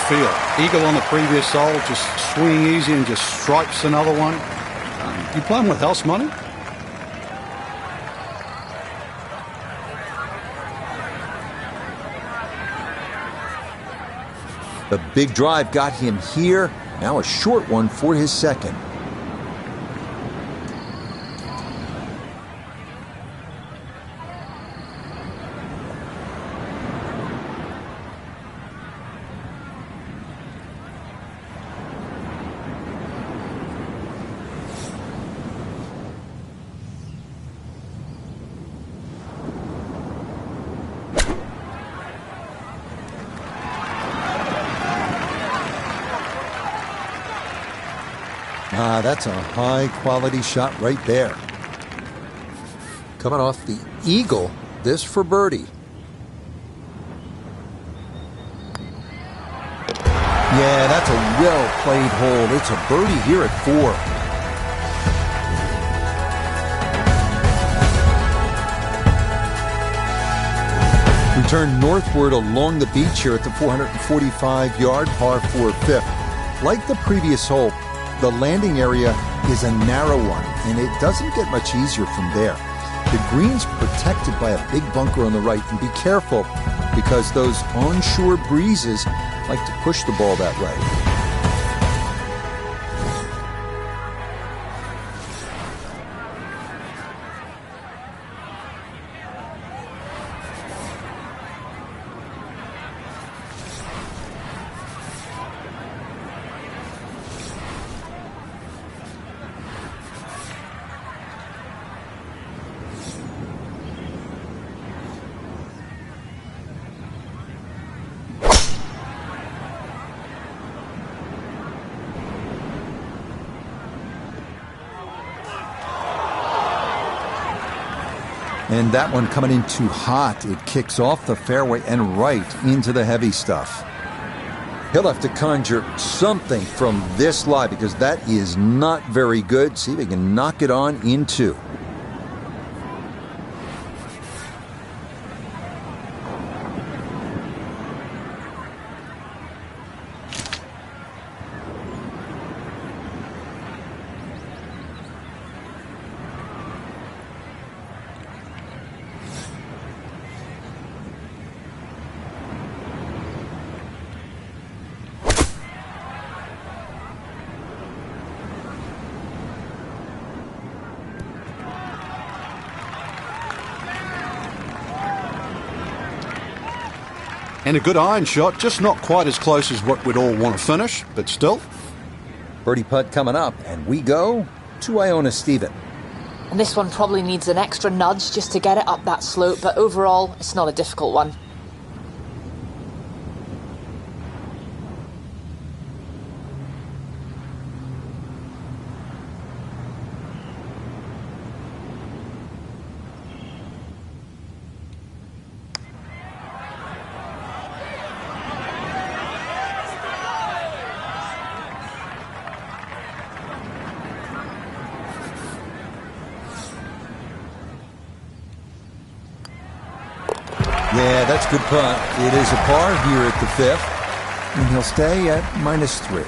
feel? Eagle on the previous hole, just swing easy and just stripes another one. You playing with house money? The big drive got him here. Now a short one for his second. That's a high-quality shot right there. Coming off the eagle, this for birdie. Yeah, that's a well-played hole. It's a birdie here at 4. We turn northward along the beach here at the 445-yard par 4 fifth. Like the previous hole, the landing area is a narrow one, and it doesn't get much easier from there. The green's protected by a big bunker on the right, and be careful because those onshore breezes like to push the ball that way. And that one coming in too hot. It kicks off the fairway and right into the heavy stuff. He'll have to conjure something from this lie because that is not very good. See if he can knock it on in 2. And a good iron shot, just not quite as close as what we'd all want to finish, but still. Birdie putt coming up, and we go to Iona Stephen. And this one probably needs an extra nudge just to get it up that slope, but overall, it's not a difficult one. Yeah, that's good putt. It is a par here at the 5th, and he'll stay at -3.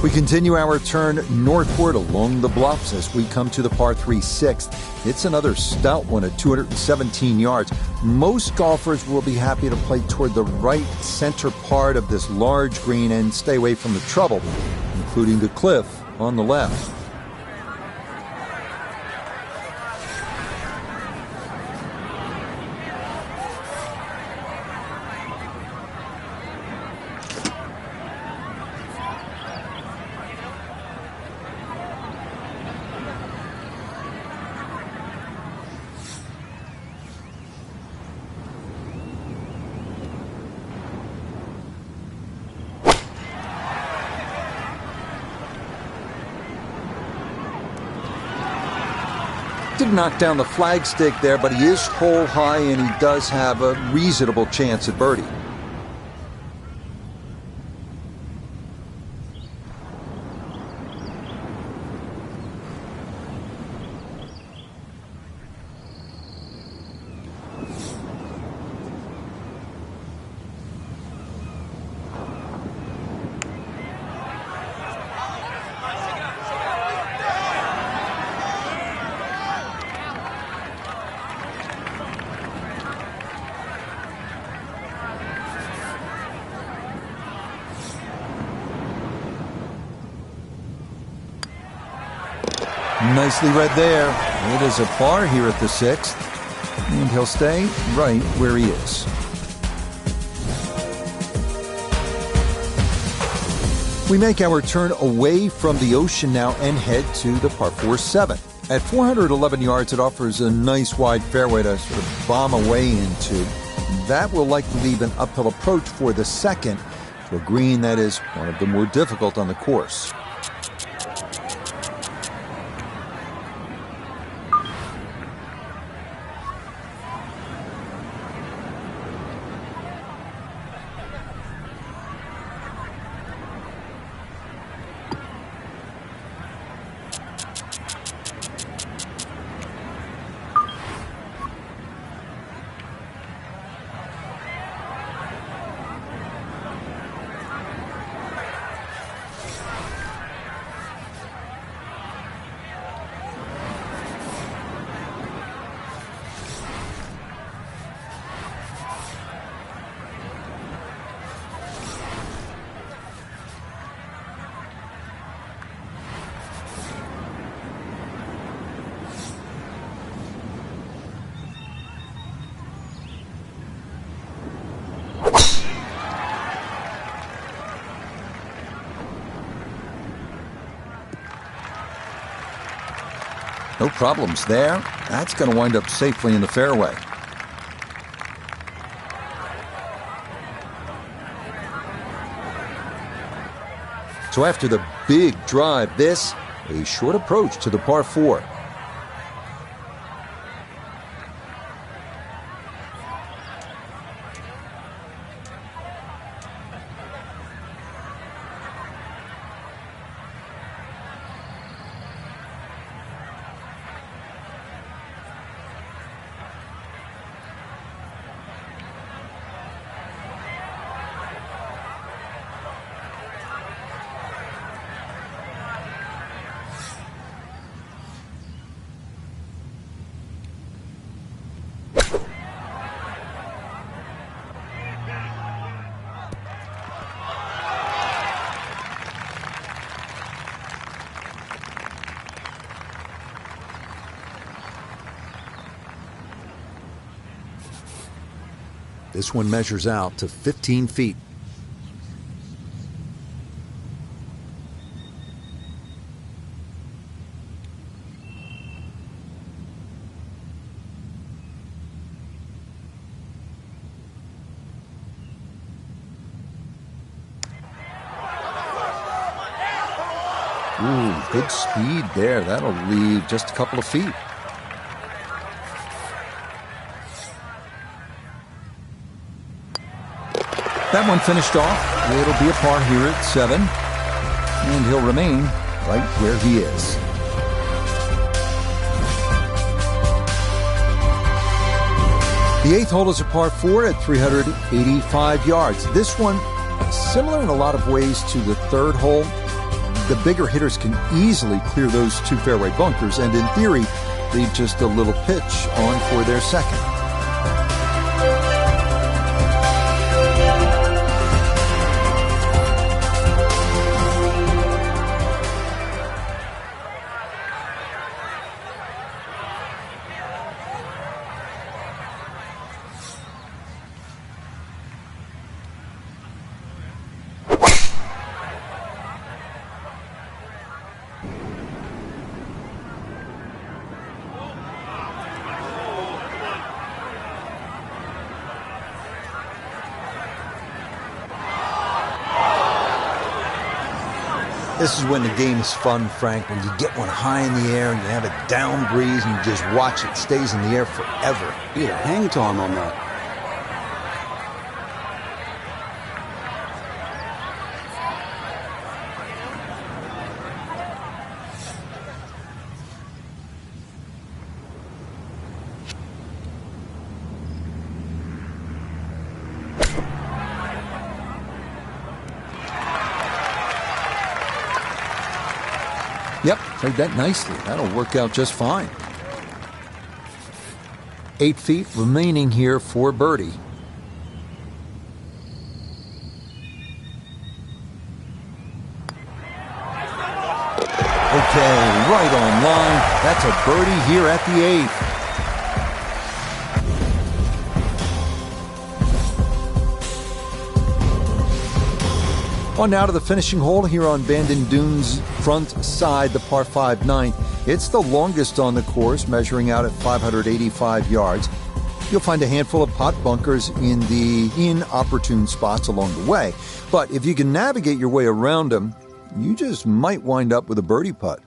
We continue our turn northward along the bluffs as we come to the par 3 6th. It's another stout one at 217 yards. Most golfers will be happy to play toward the right center part of this large green and stay away from the trouble, including the cliff on the left. Did knock down the flagstick there, but he is hole high and he does have a reasonable chance at birdie. Nicely read there. It is a par here at the 6th. And he'll stay right where he is. We make our turn away from the ocean now and head to the par 4 7. At 411 yards, it offers a nice wide fairway to sort of bomb away into. That will likely leave an uphill approach for the second to a green that is one of the more difficult on the course. No problems there. That's going to wind up safely in the fairway. So after the big drive, this, a short approach to the par 4. This one measures out to 15 feet. Ooh, good speed there. That'll leave just a couple of feet. That one finished off. It'll be a par here at 7. And he'll remain right where he is. The 8th hole is a par 4 at 385 yards. This one, similar in a lot of ways to the 3rd hole. The bigger hitters can easily clear those 2 fairway bunkers and in theory leave just a little pitch on for their second. This is when the game is fun, Frank, when you get one high in the air and you have a down breeze and you just watch it stays in the air forever. Yeah, hang time on that. Yep, played that nicely. That'll work out just fine. 8 feet remaining here for birdie. Okay, right on line. That's a birdie here at the 8th. On now to the finishing hole here on Bandon Dunes' front side, the par 5 9th. It's the longest on the course, measuring out at 585 yards. You'll find a handful of pot bunkers in the inopportune spots along the way. But if you can navigate your way around them, you just might wind up with a birdie putt.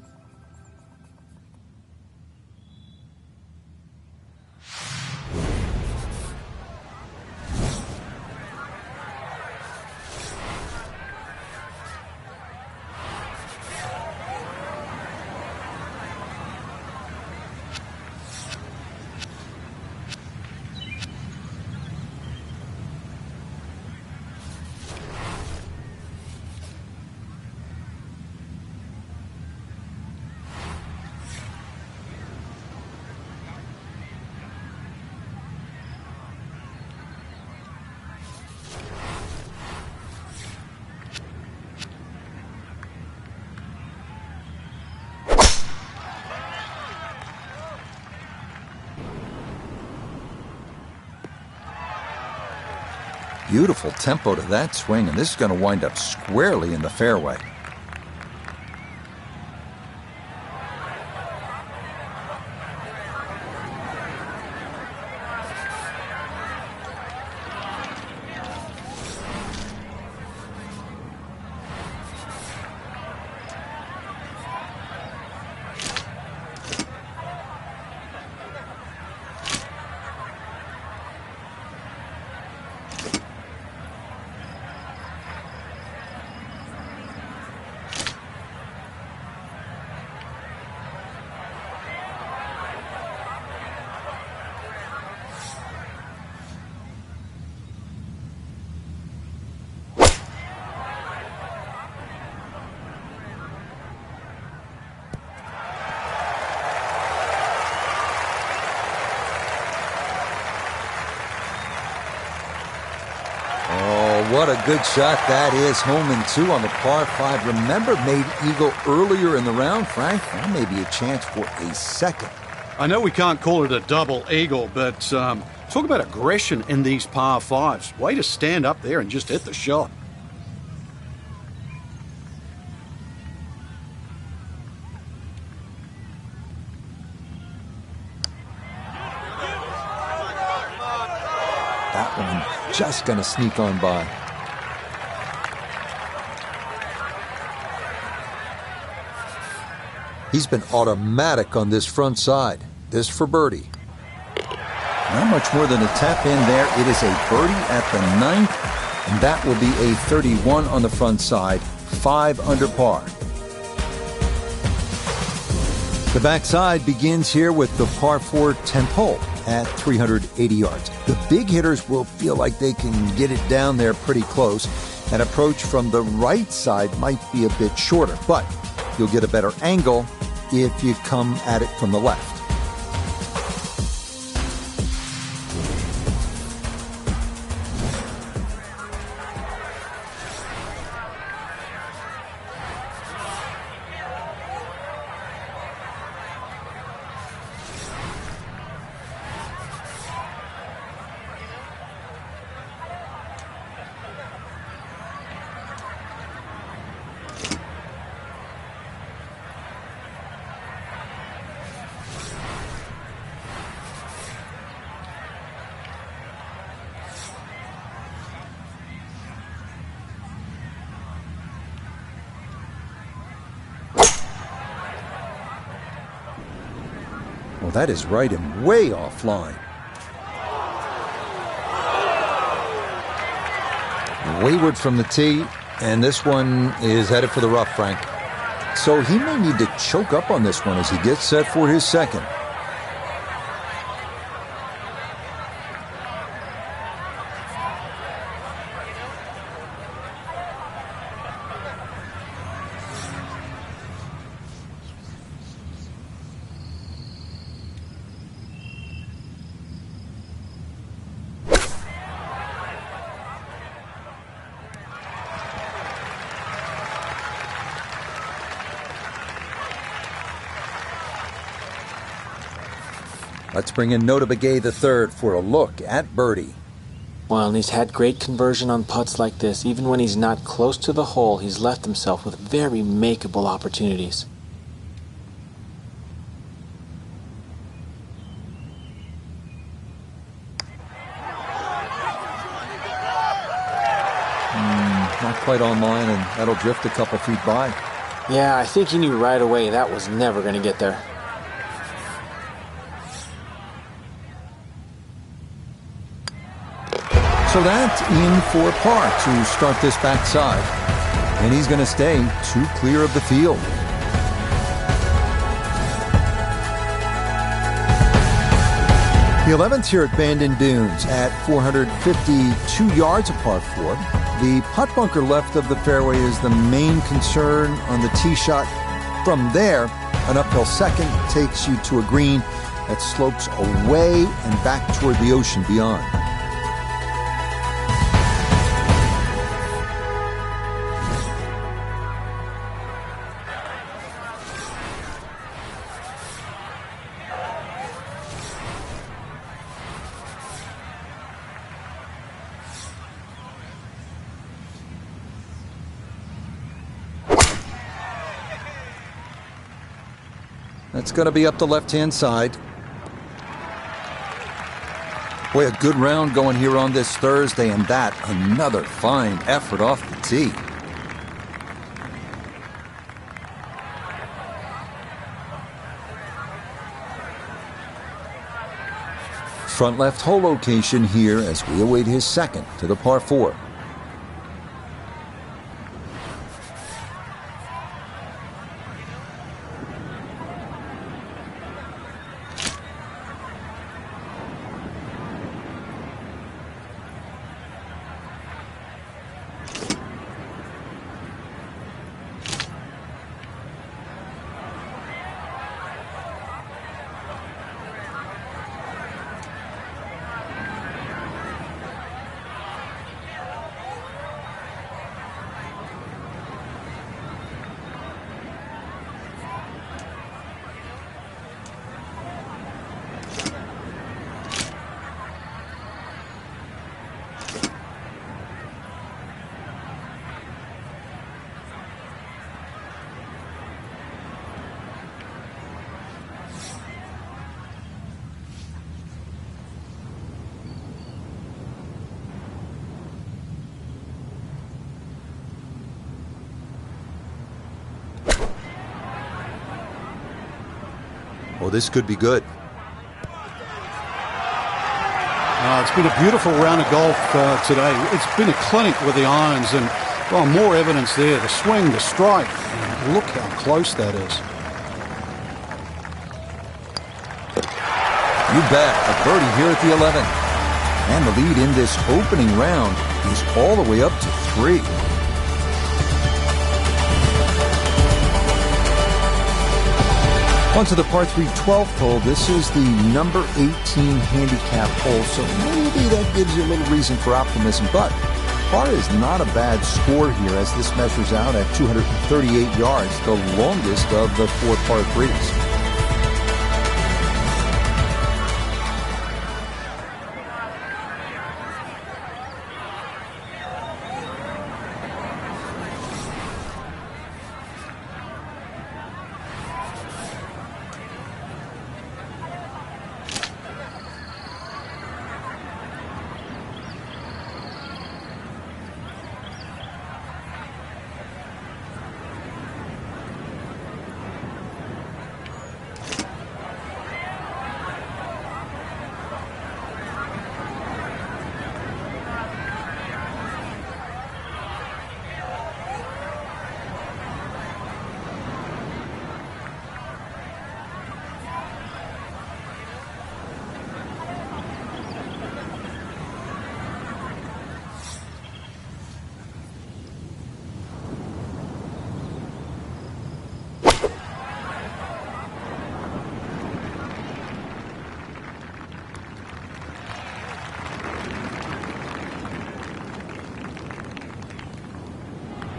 Beautiful tempo to that swing, and this is going to wind up squarely in the fairway. What a good shot that is. Home and 2 on the par 5. Remember, made eagle earlier in the round, Frank. That may be a chance for a second. I know we can't call it a double eagle, but talk about aggression in these par 5s. Way to stand up there and just hit the shot. That one just going to sneak on by. He's been automatic on this front side. This for birdie. Not much more than a tap in there. It is a birdie at the 9th, and that will be a 31 on the front side, 5 under par. The backside begins here with the par 4 10th hole at 380 yards. The big hitters will feel like they can get it down there pretty close. An approach from the right side might be a bit shorter, but you'll get a better angle if you come at it from the left. Well, that is right and way offline. Wayward from the tee, and this one is headed for the rough, Frank. So he may need to choke up on this one as he gets set for his second. Let's bring in Nota Begay III for a look at birdie. Well, and he's had great conversion on putts like this. Even when he's not close to the hole, he's left himself with very makeable opportunities. Not quite on line, and that'll drift a couple feet by. Yeah, I think he knew right away that was never going to get there. So that's in for par to start this backside. And he's going to stay 2 clear of the field. The 11th here at Bandon Dunes at 452 yards of par 4. The putt bunker left of the fairway is the main concern on the tee shot. From there, an uphill second takes you to a green that slopes away and back toward the ocean beyond. That's going to be up the left-hand side. Boy, a good round going here on this Thursday, and that another fine effort off the tee. Front left hole location here as we await his second to the par 4. Oh, this could be good. It's been a beautiful round of golf today. It's been a clinic with the irons, and well, more evidence there. The swing, the strike. And look how close that is. You bet. A birdie here at the 11th. And the lead in this opening round is all the way up to 3. On to the par 3 12th hole. This is the number 18 handicap hole, so maybe that gives you a little reason for optimism. But par is not a bad score here as this measures out at 238 yards, the longest of the 4 par 3s.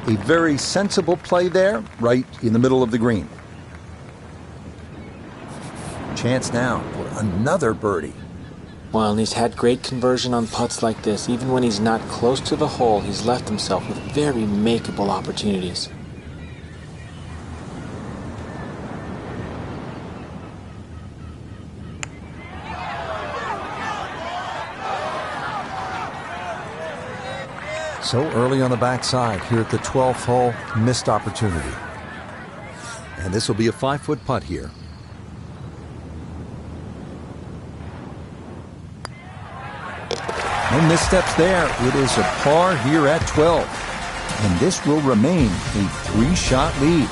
A very sensible play there, right in the middle of the green. Chance now for another birdie. Well, and he's had great conversion on putts like this. Even when he's not close to the hole, he's left himself with very makeable opportunities. So early on the backside here at the 12th hole, missed opportunity. And this will be a 5-foot putt here. No missteps there. It is a par here at 12. And this will remain a 3-shot lead.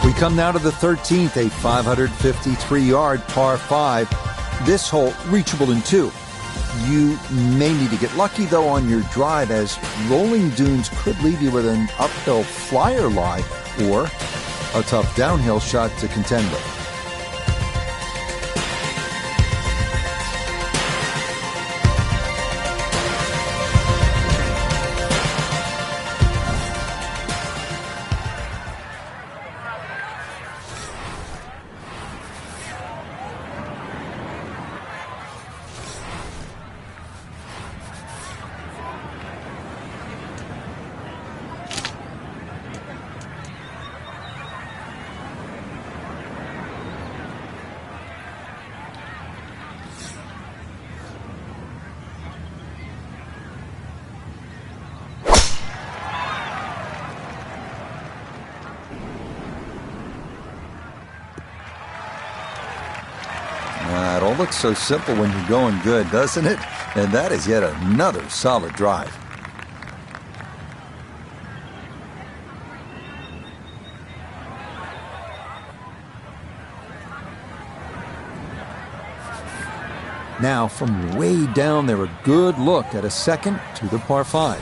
We come now to the 13th, a 553-yard par 5. This hole reachable in 2. You may need to get lucky, though, on your drive, as rolling dunes could leave you with an uphill flyer lie or a tough downhill shot to contend with. It all looks so simple when you're going good, doesn't it? And that is yet another solid drive. Now, from way down there, a good look at a second to the par 5.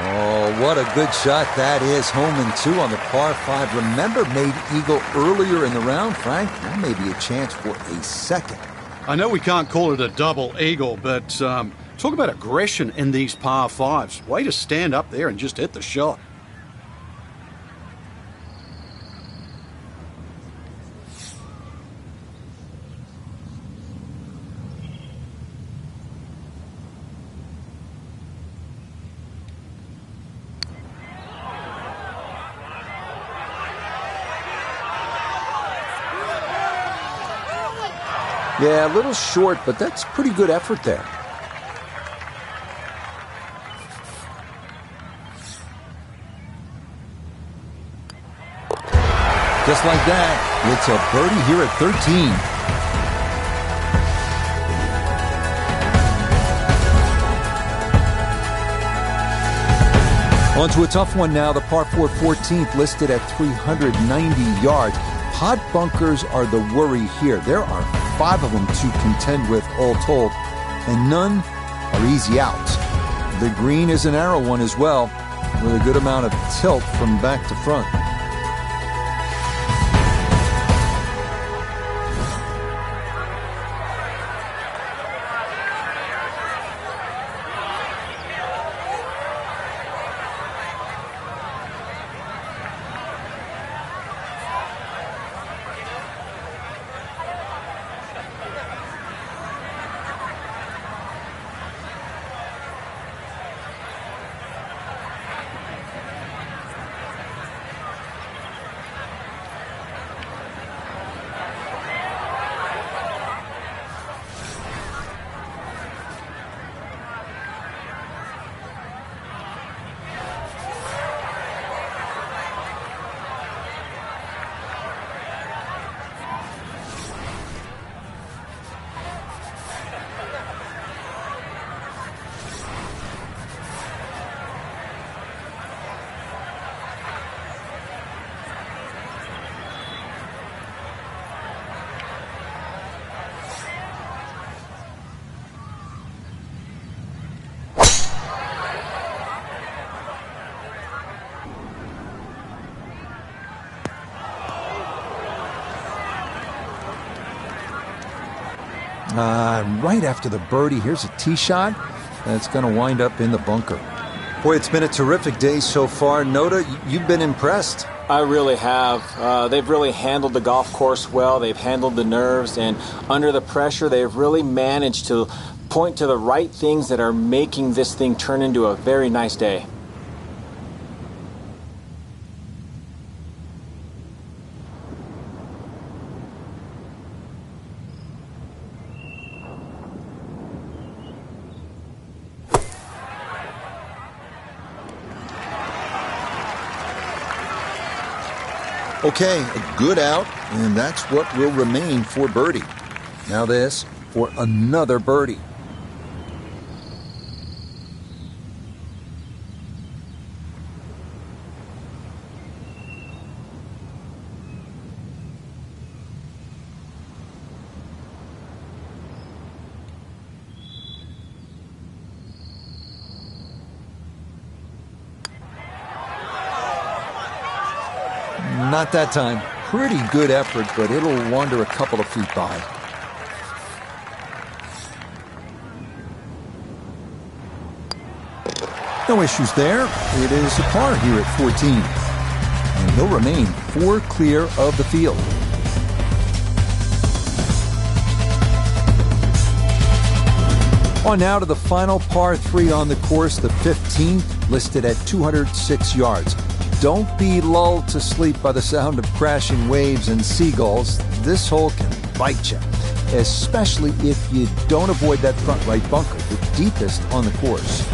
Oh, what a good shot that is. Home and 2 on the par 5. Remember, made eagle earlier in the round, Frank? That may be a chance for a second. I know we can't call it a double eagle, but talk about aggression in these par 5s. Way to stand up there and just hit the shot. Yeah, a little short, but that's pretty good effort there. Just like that, it's a birdie here at 13. On to a tough one now, the par 4 14th listed at 390 yards. Pot bunkers are the worry here. There are 5 of them to contend with all told, and none are easy outs. The green is a narrow one as well, with a good amount of tilt from back to front. Right after the birdie, here's a tee shot that's going to wind up in the bunker. Boy, it's been a terrific day so far. Noda, you've been impressed. I really have. They've really handled the golf course well. They've handled the nerves, and under the pressure, they've really managed to point to the right things that are making this thing turn into a very nice day. Okay, a good out, and that's what will remain for birdie. Now this for another birdie. Not that time. Pretty good effort, but it'll wander a couple of feet by. No issues there. It is a par here at 14. And he'll remain 4 clear of the field. On now to the final par 3 on the course, the 15th, listed at 206 yards. Don't be lulled to sleep by the sound of crashing waves and seagulls. This hole can bite you, especially if you don't avoid that front right bunker, the deepest on the course.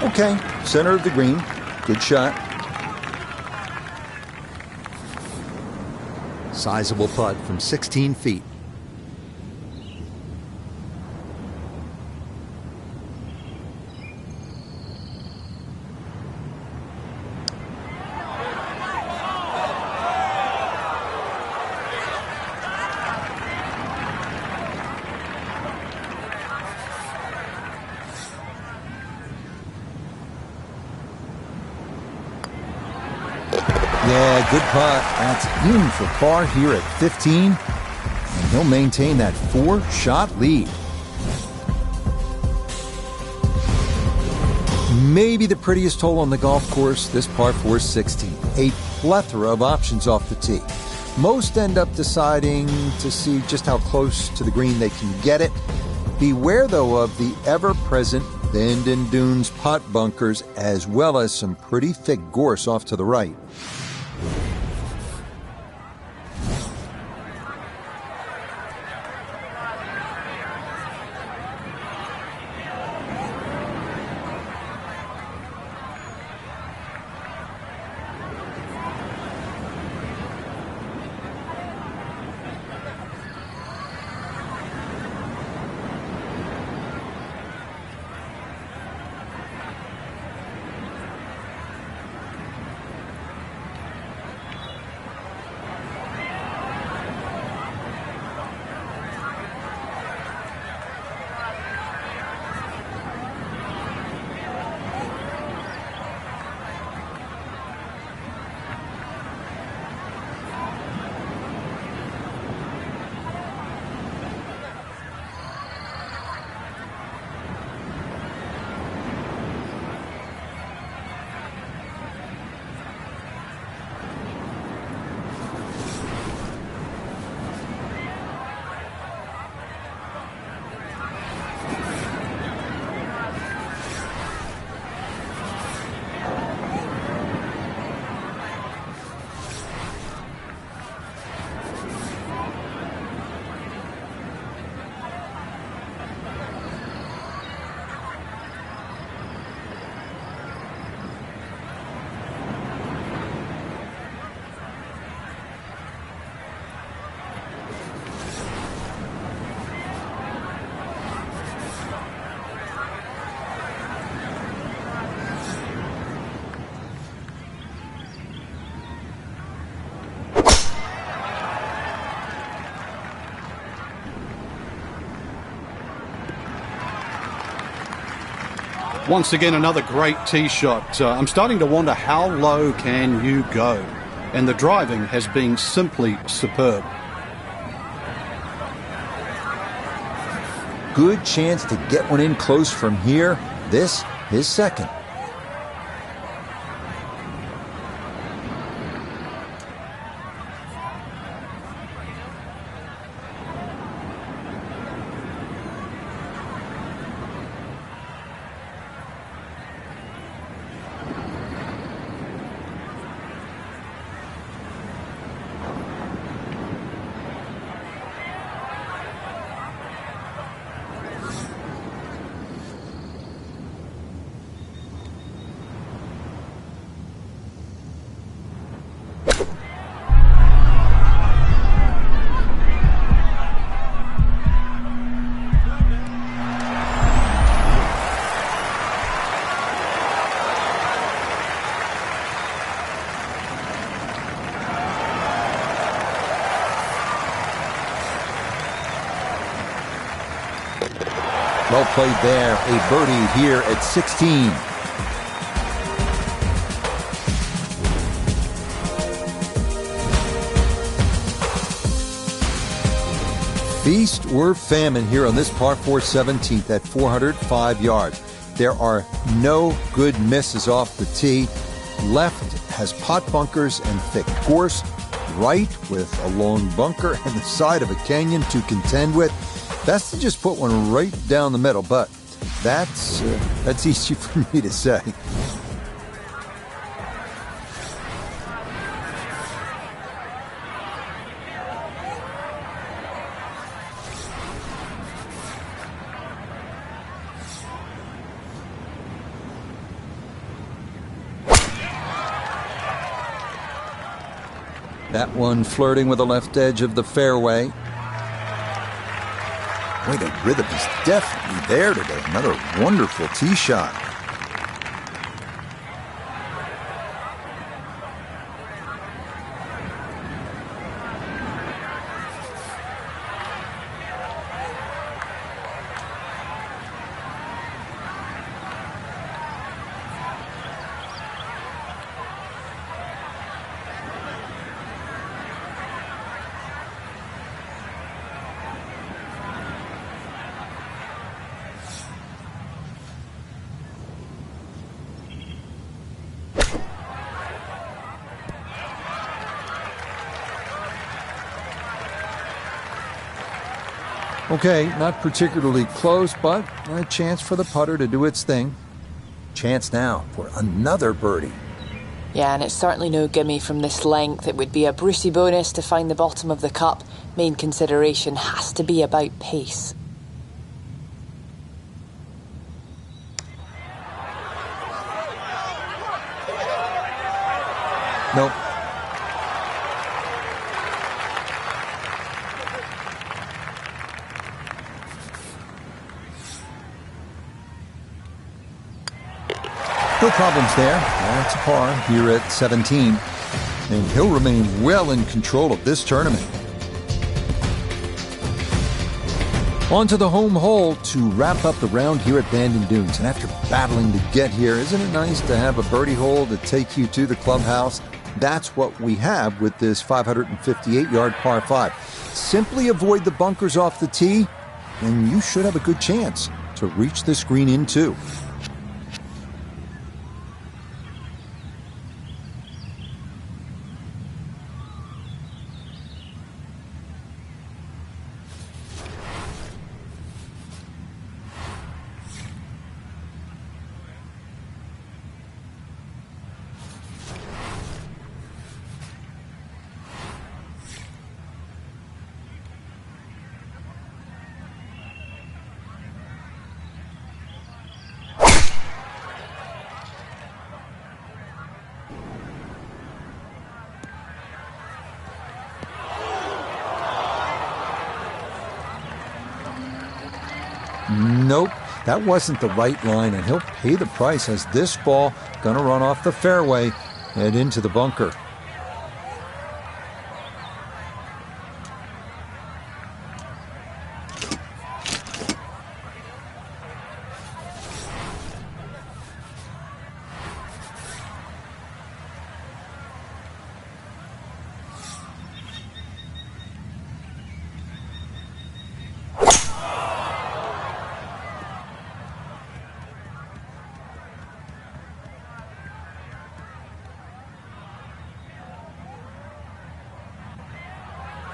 Okay, center of the green. Good shot. Sizable putt from 16 feet. Yeah, good putt. That's in for par here at 15. And he'll maintain that 4-shot lead. Maybe the prettiest hole on the golf course, this par 4 16. A plethora of options off the tee. Most end up deciding to see just how close to the green they can get it. Beware, though, of the ever-present bend and dunes putt bunkers, as well as some pretty thick gorse off to the right. Once again, another great tee shot. I'm starting to wonder, how low can you go? And the driving has been simply superb. Good chance to get one in close from here. This, his second. Well played there. A birdie here at 16. Feast or famine here on this par 4 17th at 405 yards. There are no good misses off the tee. Left has pot bunkers and thick gorse. Right with a long bunker and the side of a canyon to contend with. Best to just put one right down the middle, but that's easy for me to say. That one flirting with the left edge of the fairway. Boy, the rhythm is definitely there today. Another wonderful tee shot. Okay, not particularly close, but a chance for the putter to do its thing. Chance now for another birdie. Yeah, and it's certainly no gimme from this length. It would be a Brucey bonus to find the bottom of the cup. Main consideration has to be about pace. Nope. No problems there. That's a par here at 17. And he'll remain well in control of this tournament. On to the home hole to wrap up the round here at Bandon Dunes. And after battling to get here, isn't it nice to have a birdie hole to take you to the clubhouse? That's what we have with this 558-yard par 5. Simply avoid the bunkers off the tee, and you should have a good chance to reach this green in two. Nope, that wasn't the right line, and he'll pay the price as this ball gonna run off the fairway and into the bunker.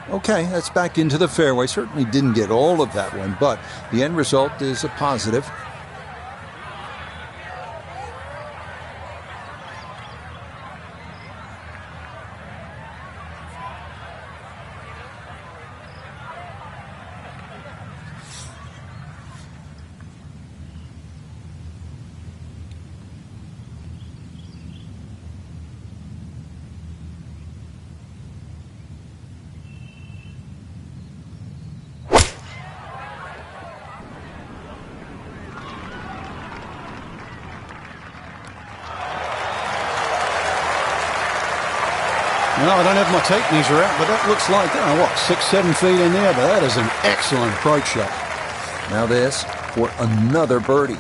Okay, that's back into the fairway. Certainly didn't get all of that one, but the end result is a positive. No, I don't have my tape measure out, but that looks like, 6-7 feet in there, but that is an excellent approach shot. Now this for another birdie.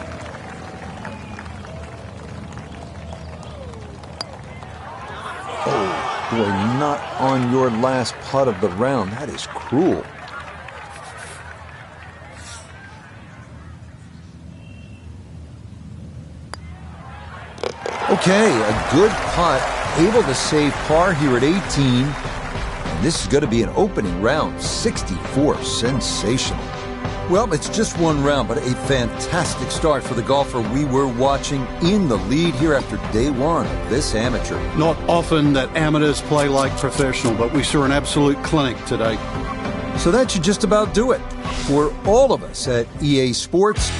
Oh, boy, not on your last putt of the round. That is cruel. Okay, a good putt. Able to save par here at 18. And this is going to be an opening round. 64. Sensational. Well, it's just one round, but a fantastic start for the golfer we were watching in the lead here after day one of this amateur. Not often that amateurs play like professional, but we saw an absolute clinic today. So that should just about do it for all of us at EA Sports.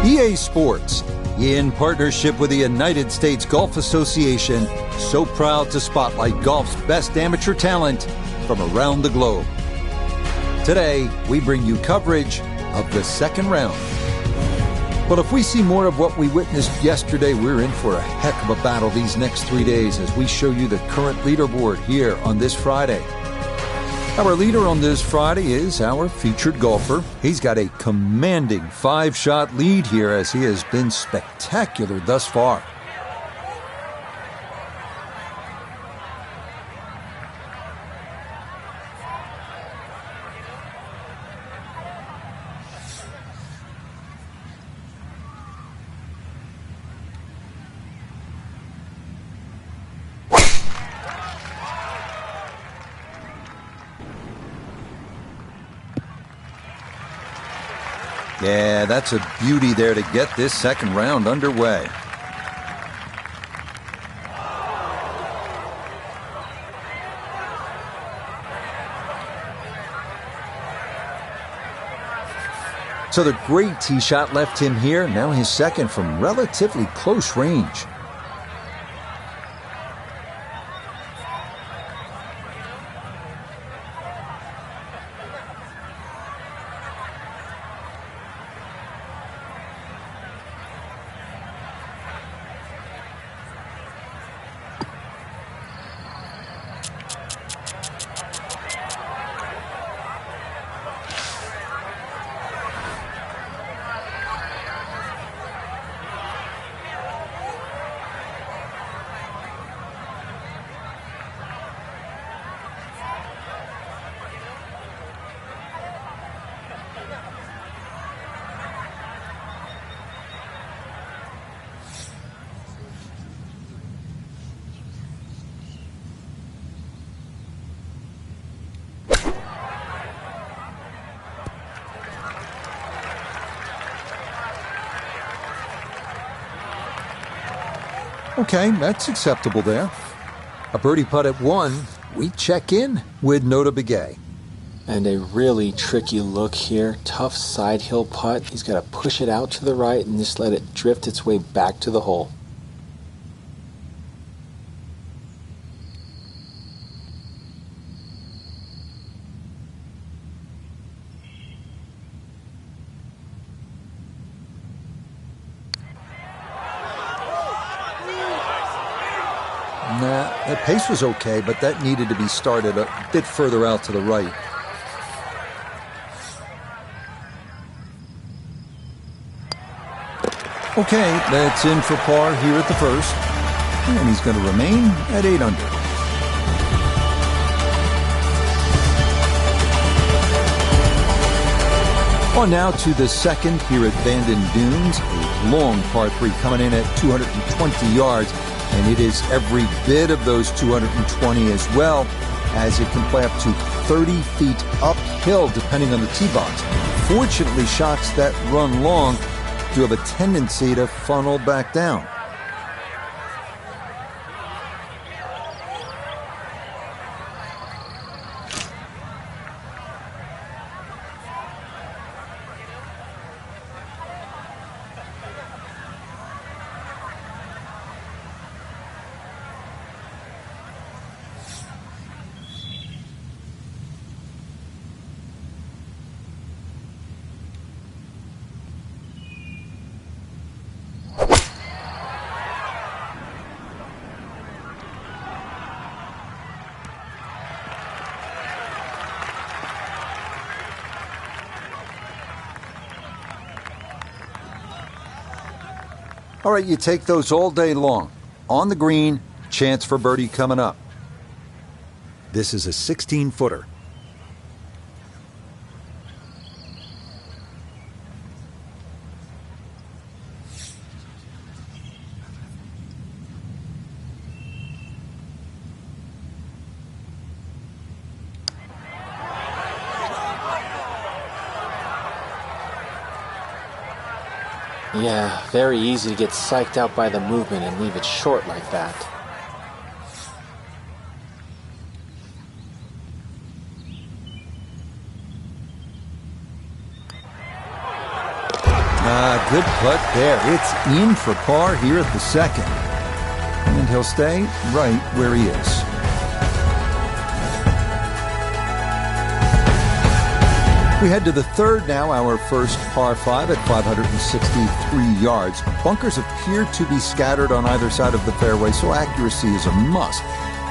EA Sports, in partnership with the United States Golf Association, so proud to spotlight golf's best amateur talent from around the globe. Today, we bring you coverage of the second round. But if we see more of what we witnessed yesterday, we're in for a heck of a battle these next 3 days as we show you the current leaderboard here on this Friday. Our leader on this Friday is our featured golfer. He's got a commanding 5-shot lead here as he has been spectacular thus far. Yeah, that's a beauty there to get this second round underway. So the great tee shot left him here. Now his second from relatively close range. Okay, that's acceptable there. A birdie putt at 1. We check in with Nota Begay. And a really tricky look here. Tough side hill putt. He's got to push it out to the right and just let it drift its way back to the hole. The pace was okay, but that needed to be started a bit further out to the right. Okay, that's in for par here at the first. And he's going to remain at 8 under. On now to the second here at Bandon Dunes. A long par 3 coming in at 220 yards. And it is every bit of those 220 as well, as it can play up to 30 feet uphill depending on the tee box. Fortunately, shots that run long do have a tendency to funnel back down. All right, you take those all day long. On the green, chance for birdie coming up. This is a 16-footer. Yeah, very easy to get psyched out by the movement and leave it short like that. a good putt there. It's in for par here at the second. And he'll stay right where he is. We head to the third now, our first par 5 at 563 yards. Bunkers appear to be scattered on either side of the fairway, so accuracy is a must.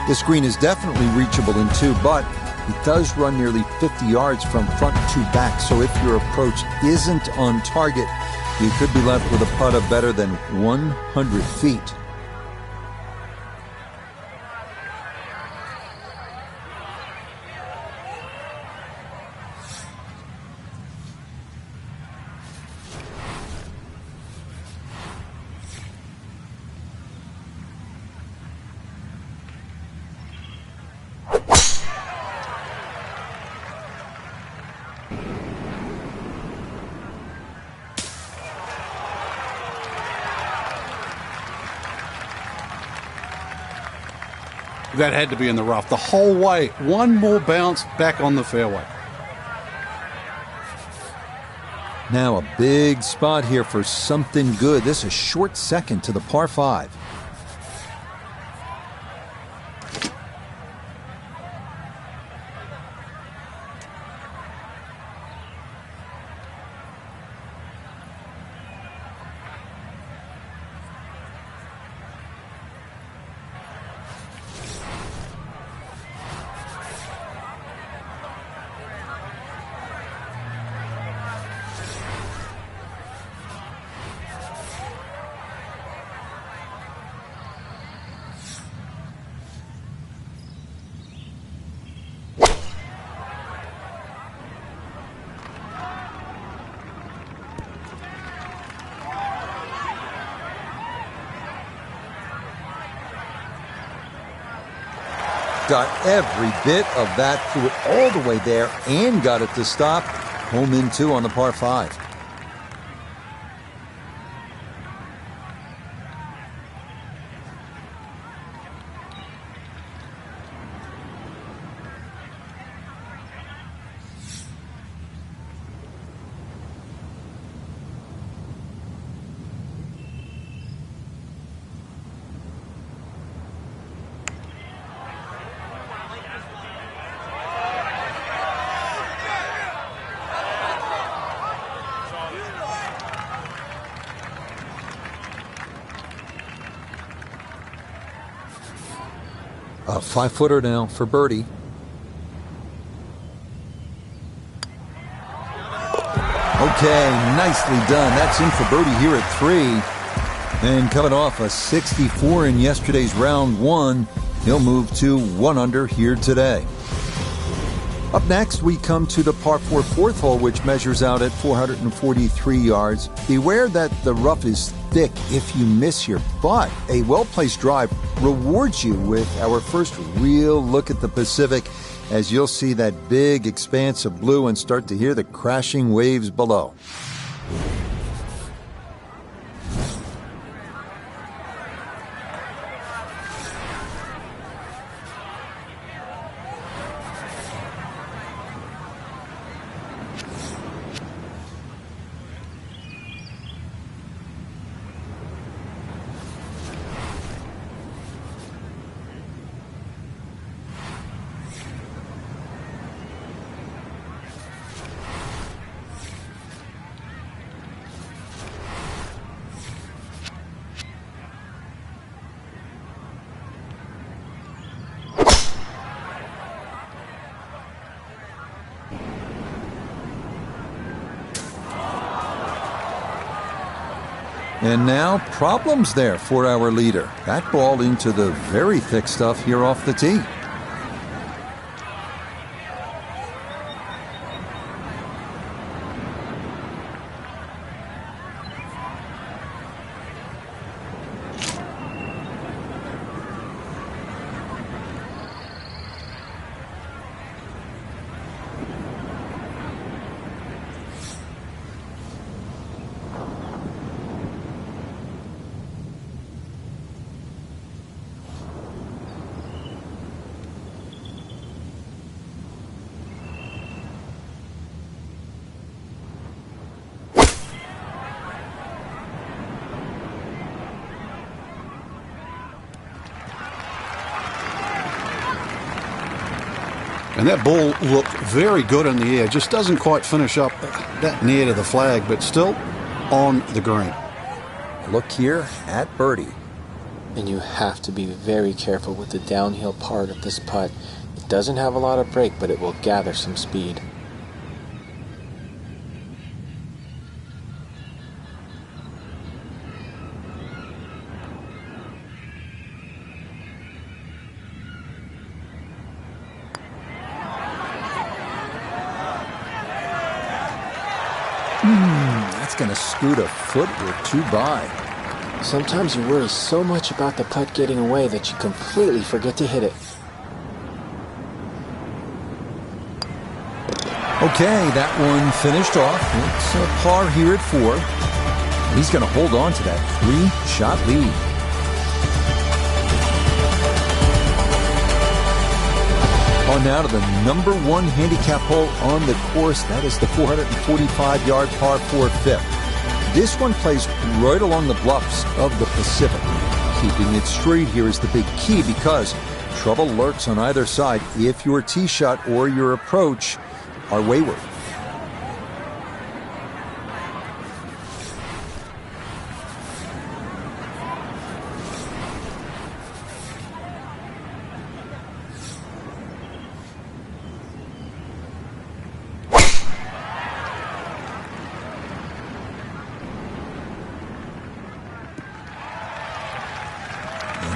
This green is definitely reachable in 2, but it does run nearly 50 yards from front to back, so if your approach isn't on target, you could be left with a putt of better than 100 feet. That had to be in the rough the whole way. One more bounce back on the fairway. Now a big spot here for something good. This is a short second to the par 5. Got every bit of that, threw it all the way there and got it to stop. Home in 2 on the par 5. A 5-footer now for birdie. Okay, nicely done. That's in for birdie here at 3. And coming off a 64 in yesterday's round 1, he'll move to 1 under here today. Up next, we come to the par 4 fourth hole, which measures out at 443 yards. Beware that the rough is thick if you miss here, but a well-placed drive rewards you with our first real look at the Pacific, as you'll see that big expanse of blue and start to hear the crashing waves below. And now problems there for our leader. That ball into the very thick stuff here off the tee. And that ball looked very good in the air. Just doesn't quite finish up that near to the flag, but still on the green. Look here at birdie. And you have to be very careful with the downhill part of this putt. It doesn't have a lot of break, but it will gather some speed. That's going to scoot a foot or two by. Sometimes you worry so much about the putt getting away that you completely forget to hit it. Okay, that one finished off. It's a par here at 4. He's going to hold on to that 3-shot lead. On now to the number 1 handicap hole on the course. That is the 445-yard par 4 fifth. This one plays right along the bluffs of the Pacific. Keeping it straight here is the big key because trouble lurks on either side if your tee shot or your approach are wayward.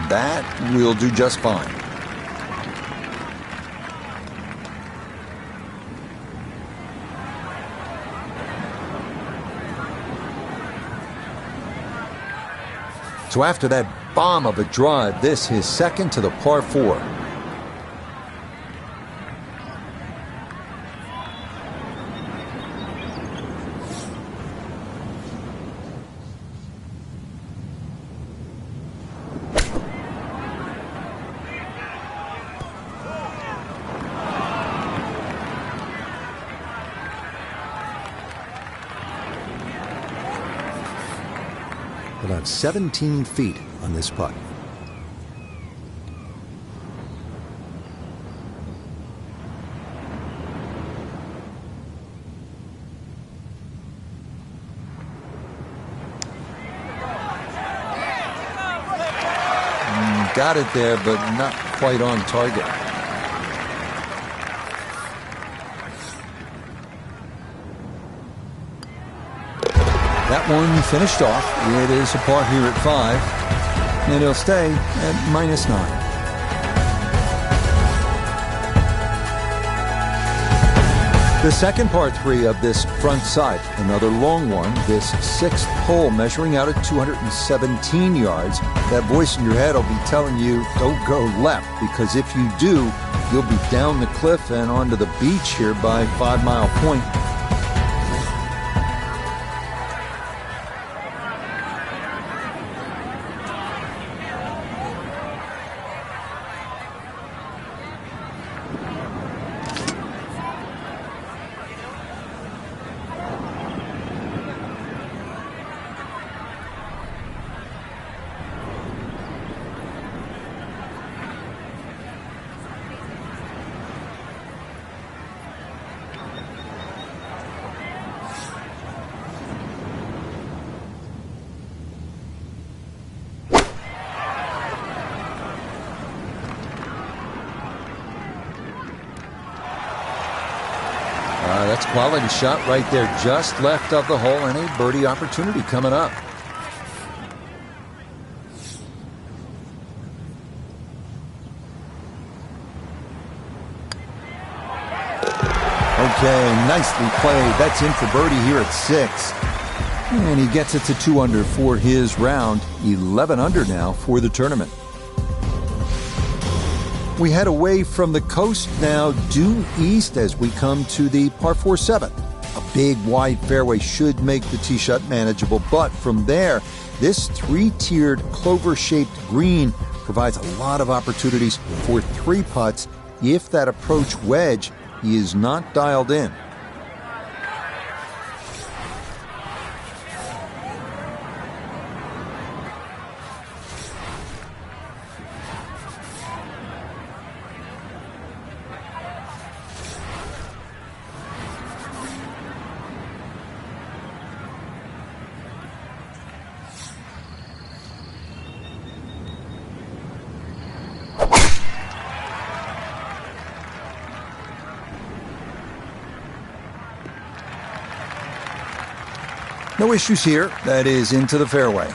That will do just fine. So after that bomb of a drive, this is second to the par 4. We'll have 17 feet on this putt. Got it there, but not quite on target. That one finished off. It is a par here at 5, and it'll stay at -9. The second par 3 of this front side, another long one, this 6th hole measuring out at 217 yards. That voice in your head will be telling you, don't go left, because if you do, you'll be down the cliff and onto the beach here by 5 Mile Point. That's a quality shot right there, just left of the hole, and a birdie opportunity coming up. Okay, nicely played. That's in for birdie here at 6. And he gets it to 2 under for his round. 11 under now for the tournament. We head away from the coast now due east as we come to the par 4 7. A big wide fairway should make the tee shot manageable, but from there, this 3-tiered clover-shaped green provides a lot of opportunities for 3 putts if that approach wedge is not dialed in. No issues here. That is into the fairway.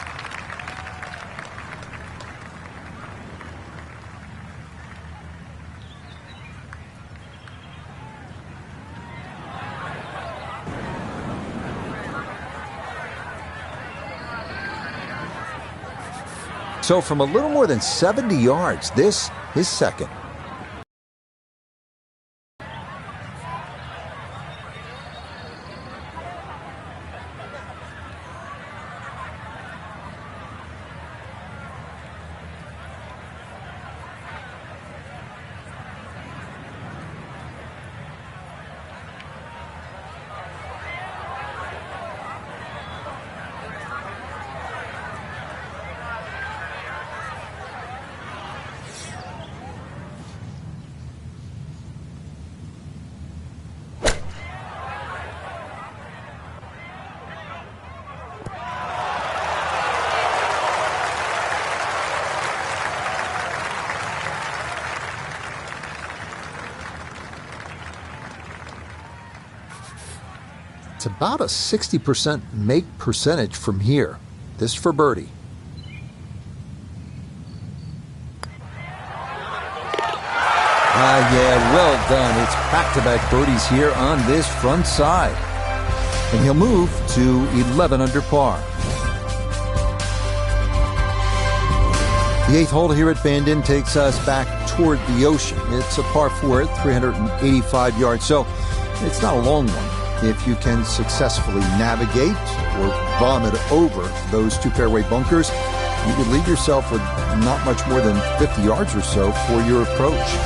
So from a little more than 70 yards, this is second. It's about a 60% make percentage from here. This for birdie. Yeah, well done. It's back-to-back birdies here on this front side. And he'll move to 11 under par. The 8th hole here at Bandon takes us back toward the ocean. It's a par 4 at 385 yards, so it's not a long one. If you can successfully navigate or vomit over those two fairway bunkers, you could leave yourself with not much more than 50 yards or so for your approach.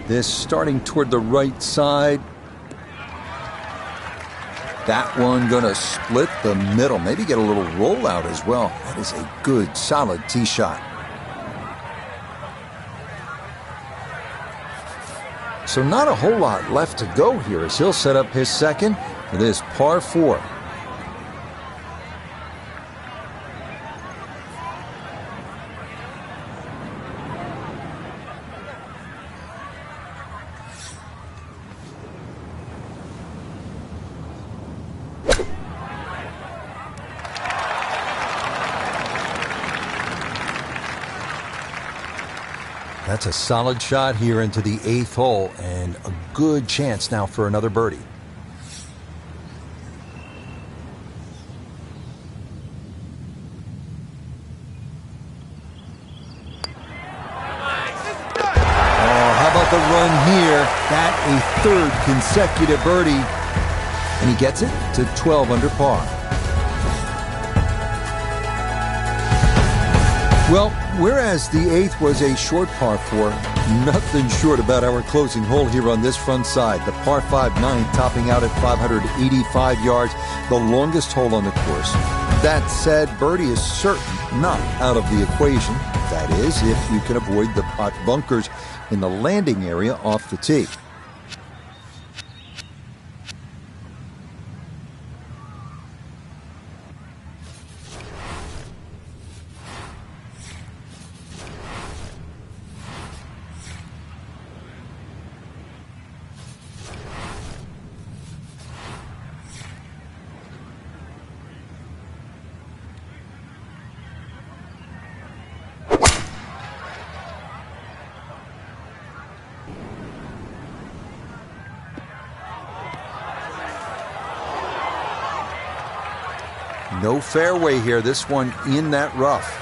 This starting toward the right side. That one gonna split the middle. Maybe get a little rollout as well. That is a good, solid tee shot. So not a whole lot left to go here as he'll set up his second for this par 4. That's a solid shot here into the 8th hole and a good chance now for another birdie. Oh, how about the run here? That a 3rd consecutive birdie. And he gets it to 12 under par. Well, whereas the 8th was a short par 4, nothing short about our closing hole here on this front side. The par 5-9 topping out at 585 yards, the longest hole on the course. That said, birdie is certain not out of the equation. That is, if you can avoid the pot bunkers in the landing area off the tee. No fairway here, this one in that rough.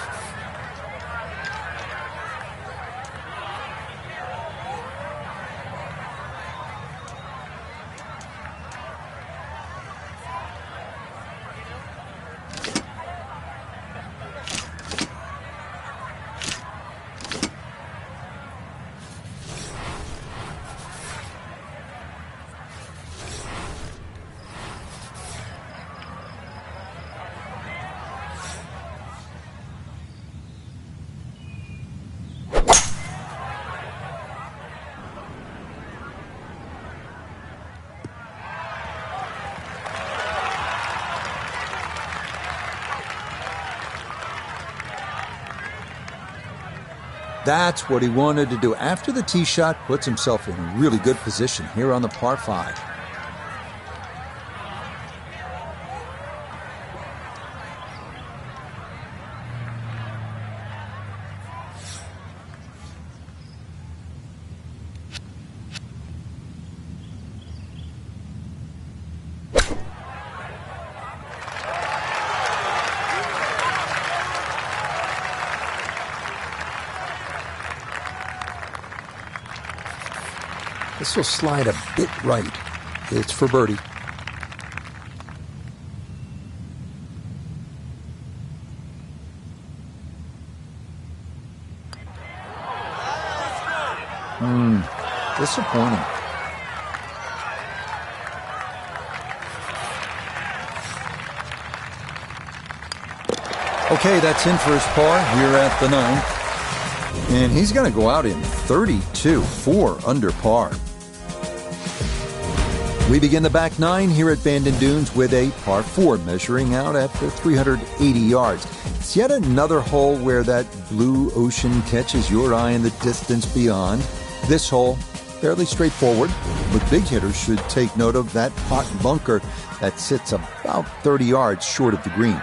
That's what he wanted to do. After the tee shot, puts himself in really good position here on the par 5. This will slide a bit right. It's for birdie. Disappointing. Okay, that's in for his par here at the 9th. And he's going to go out in 32, 4 under par. We begin the back 9 here at Bandon Dunes with a par 4 measuring out at 380 yards. It's yet another hole where that blue ocean catches your eye in the distance beyond. This hole, fairly straightforward, but big hitters should take note of that pot bunker that sits about 30 yards short of the green.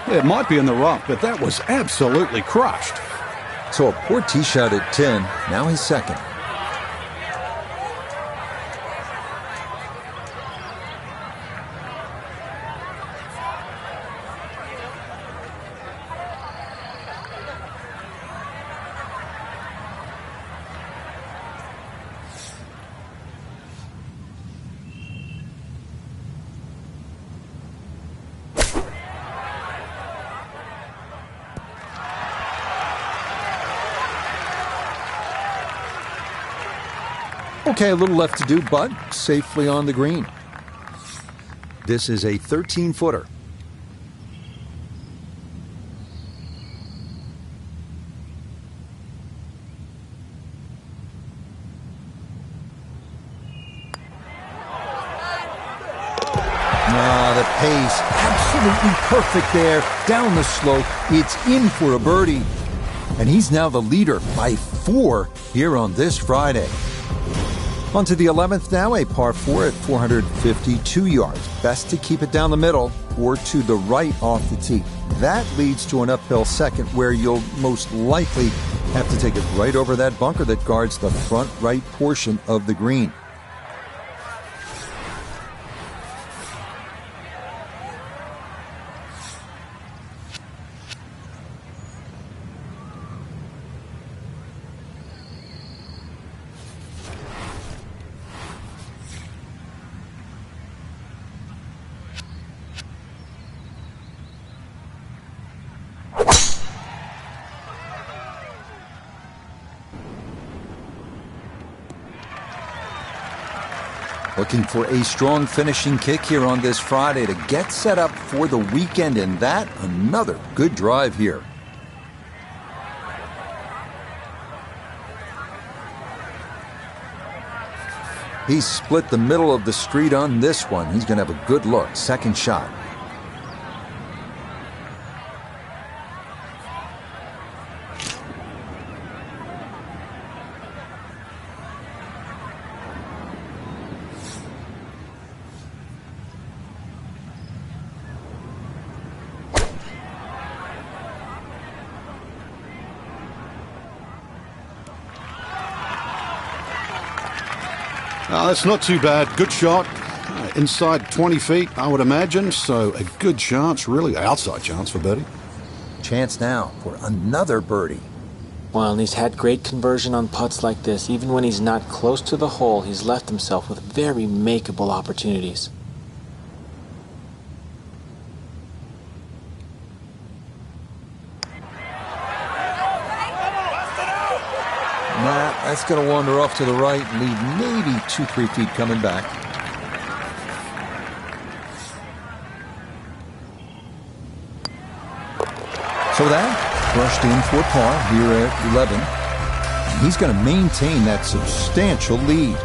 It might be in the rough, but that was absolutely crushed. So a poor tee shot at 10, now he's second. Okay, a little left to do, but safely on the green. This is a 13-footer. The pace, absolutely perfect there. Down the slope, it's in for a birdie. And he's now the leader by 4 here on this Friday. On to the 11th now, a par 4 at 452 yards. Best to keep it down the middle or to the right off the tee. That leads to an uphill second where you'll most likely have to take it right over that bunker that guards the front right portion of the green. Looking for a strong finishing kick here on this Friday to get set up for the weekend, and that another good drive here. He's split the middle of the street on this one. He's going to have a good look. Second shot. That's not too bad. Good shot. Inside 20 feet, I would imagine. So a good chance, really outside chance for birdie. Chance now for another birdie. Well, and he's had great conversion on putts like this. Even when he's not close to the hole, he's left himself with very makeable opportunities. That's going to wander off to the right and leave maybe 2-3 feet coming back. So that brushed in for par here at 11. And he's going to maintain that substantial lead.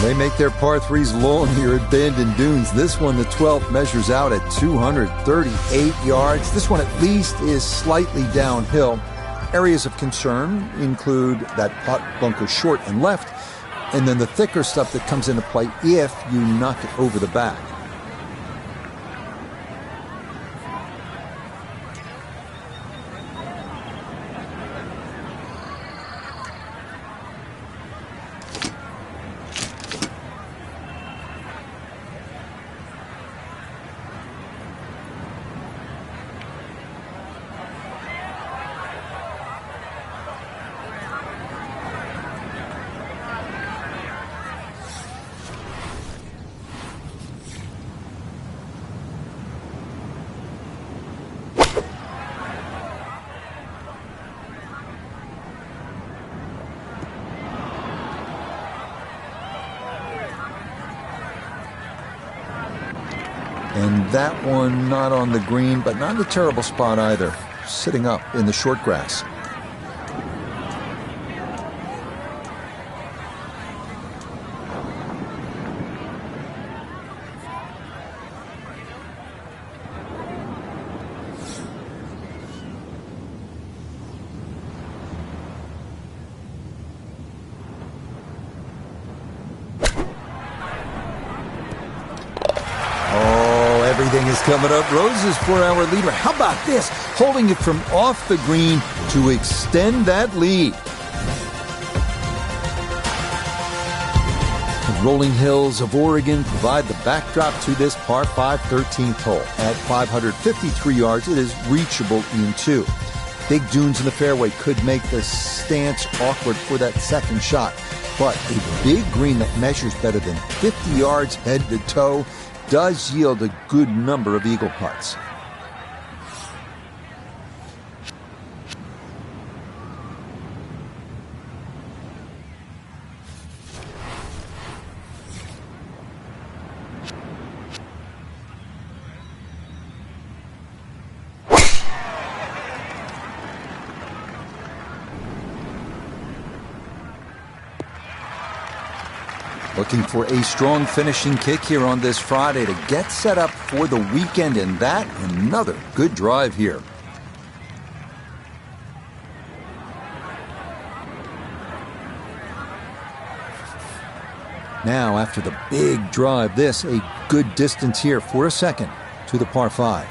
They make their par 3s long here at Bandon Dunes. This one, the 12th, measures out at 238 yards. This one at least is slightly downhill. Areas of concern include that putt bunker short and left, and then the thicker stuff that comes into play if you knock it over the back. And that one not on the green, but not in a terrible spot either. Sitting up in the short grass. Everything is coming up roses for our leader. How about this? Holding it from off the green to extend that lead. The rolling hills of Oregon provide the backdrop to this par 5 13th hole. At 553 yards, it is reachable in 2. Big dunes in the fairway could make the stance awkward for that second shot. But a big green that measures better than 50 yards head to toe does yield a good number of eagle putts. Looking for a strong finishing kick here on this Friday to get set up for the weekend, and that another good drive here. Now, after the big drive, this a good distance here for a second to the par 5.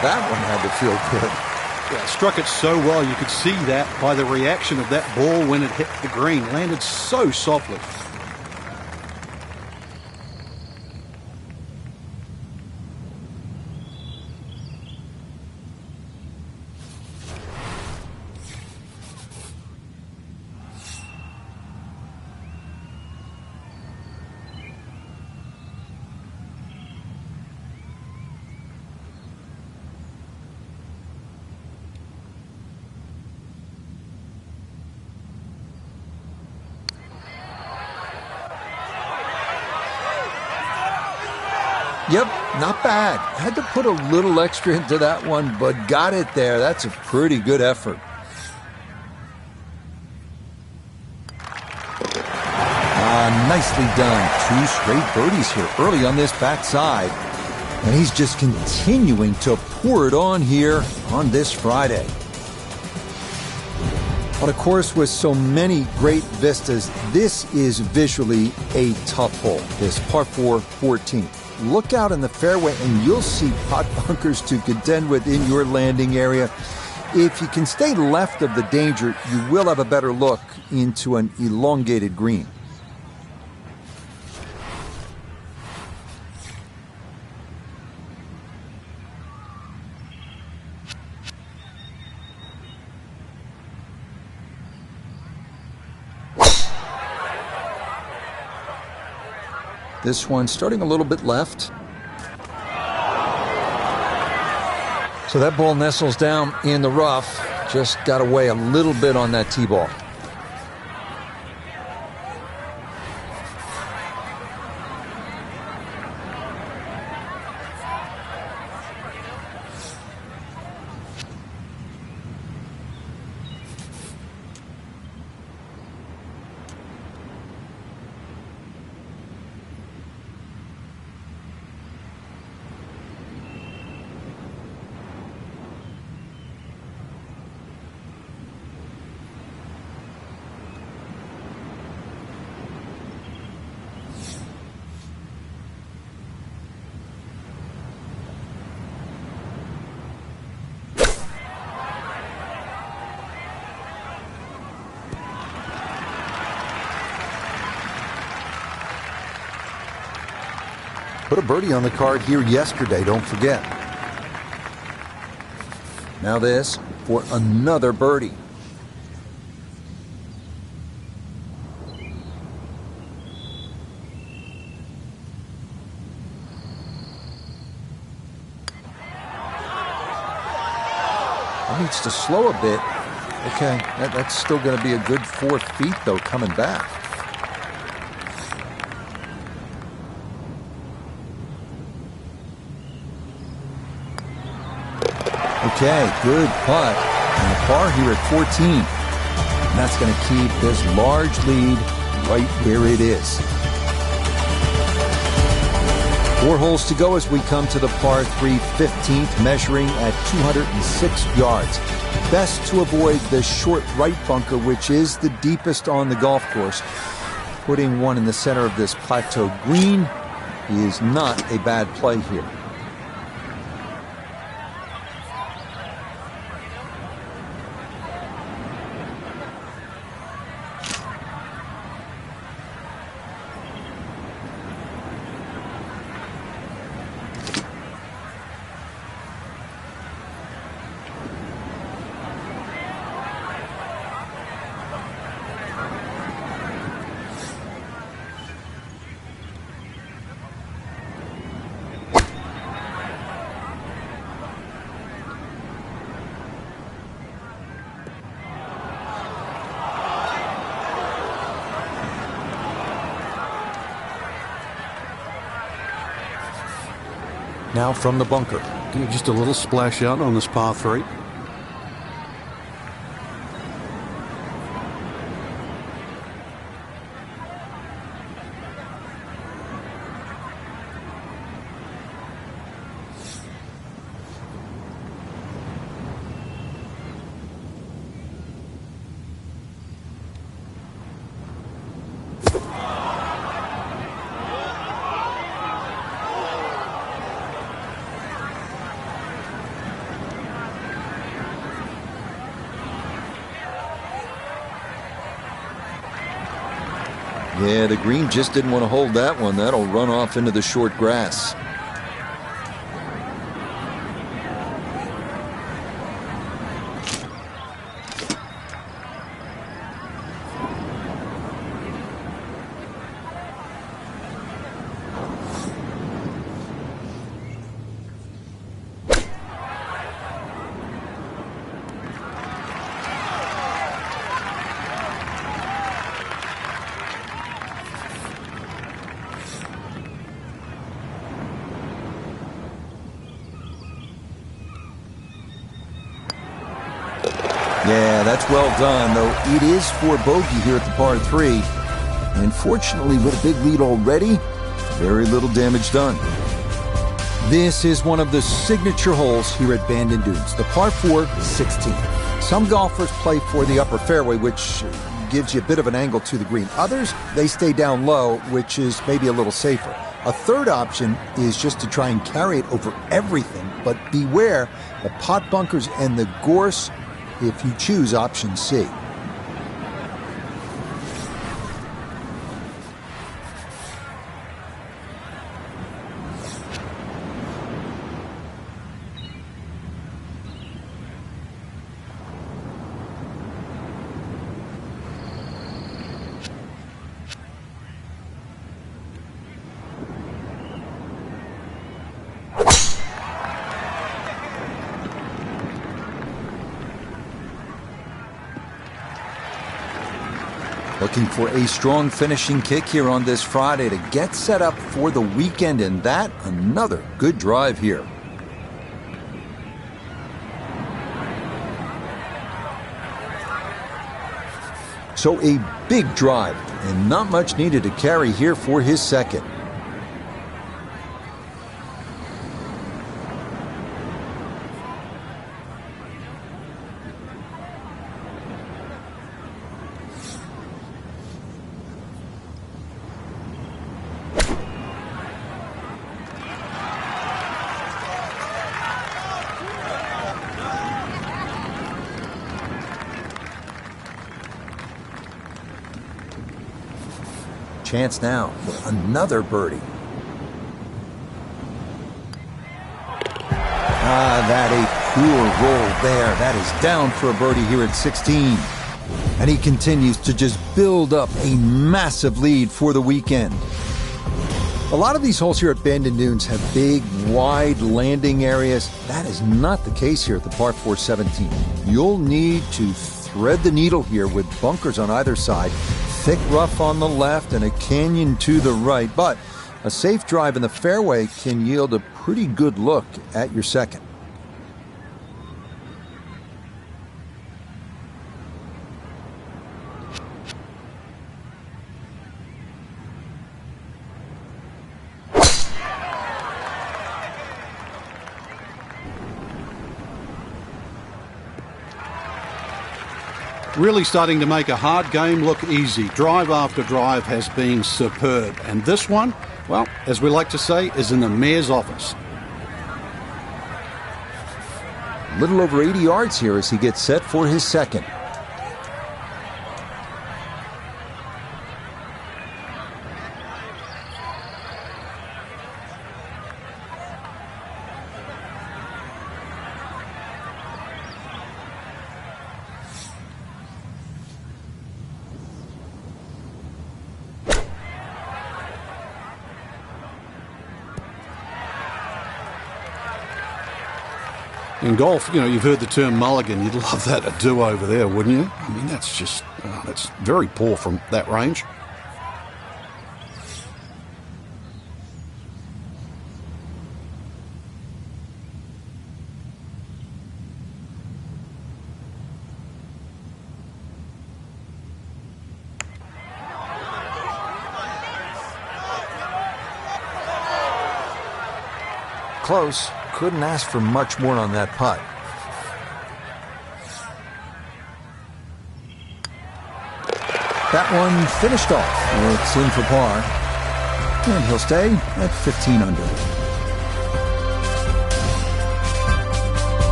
That one had to feel good. Yeah, struck it so well. You could see that by the reaction of that ball when it hit the green. Landed so softly. Yep, not bad. Had to put a little extra into that one, but got it there. That's a pretty good effort. Nicely done. 2 straight birdies here early on this backside. And he's just continuing to pour it on here on this Friday. On a course with so many great vistas, this is visually a tough hole, this par 4 14. Look out in the fairway and you'll see pot bunkers to contend with in your landing area. If you can stay left of the danger, you will have a better look into an elongated green. This one starting a little bit left. So that ball nestles down in the rough. Just got away a little bit on that tee ball. Put a birdie on the card here yesterday, don't forget. Now this for another birdie. Needs to slow a bit. Okay, that's still going to be a good 4 feet, though, coming back. Okay, good putt. And a par here at 14. And that's going to keep this large lead right where it is. 4 holes to go as we come to the par 3 15th, measuring at 206 yards. Best to avoid the short right bunker, which is the deepest on the golf course. Putting one in the center of this plateau green is not a bad play here. Now from the bunker. Just a little splash out on this par 3. Yeah, the green just didn't want to hold that one. That'll run off into the short grass. Yeah, that's well done, though it is for bogey here at the par 3. And fortunately, with a big lead already, very little damage done. This is one of the signature holes here at Bandon Dunes, the par 4 16. Some golfers play for the upper fairway, which gives you a bit of an angle to the green. Others, they stay down low, which is maybe a little safer. A third option is just to try and carry it over everything, but beware the pot bunkers and the gorse if you choose option C. Looking for a strong finishing kick here on this Friday to get set up for the weekend, and that another good drive here. So a big drive and not much needed to carry here for his second. Chance now for another birdie. That a poor roll there. That is down for a birdie here at 16. And he continues to just build up a massive lead for the weekend. A lot of these holes here at Bandon Dunes have big, wide landing areas. That is not the case here at the par 4 17. You'll need to thread the needle here with bunkers on either side, thick rough on the left and a canyon to the right, but a safe drive in the fairway can yield a pretty good look at your second. Really starting to make a hard game look easy. Drive after drive has been superb. And this one, well, as we like to say, is in the mayor's office. A little over 80 yards here as he gets set for his second. In golf, you know, you've heard the term mulligan. You'd love that, a do-over there, wouldn't you? I mean, that's just, that's very poor from that range. Close. Couldn't ask for much more on that putt. That one finished off. It's in for par. And he'll stay at 15 under.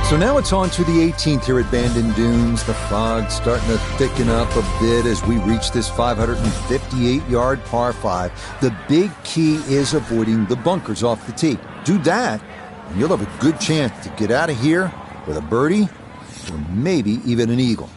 So now it's on to the 18th here at Bandon Dunes. The fog's starting to thicken up a bit as we reach this 558-yard par 5. The big key is avoiding the bunkers off the tee. Do that, and you'll have a good chance to get out of here with a birdie or maybe even an eagle.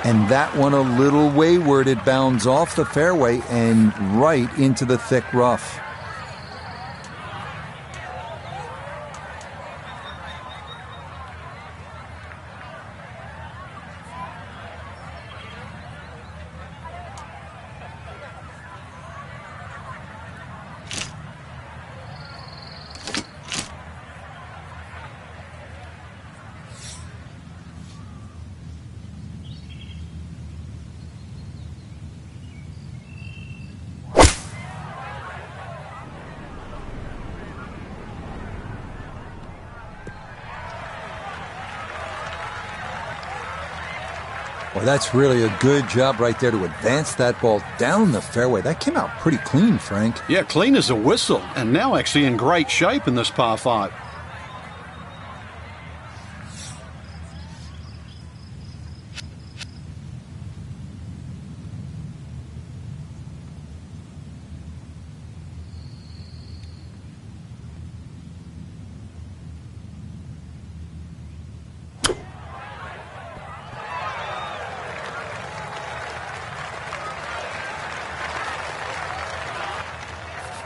And that one a little wayward. It bounds off the fairway and right into the thick rough. Well, that's really a good job right there to advance that ball down the fairway. That came out pretty clean, Frank. Yeah, clean as a whistle, and now actually in great shape in this par 5.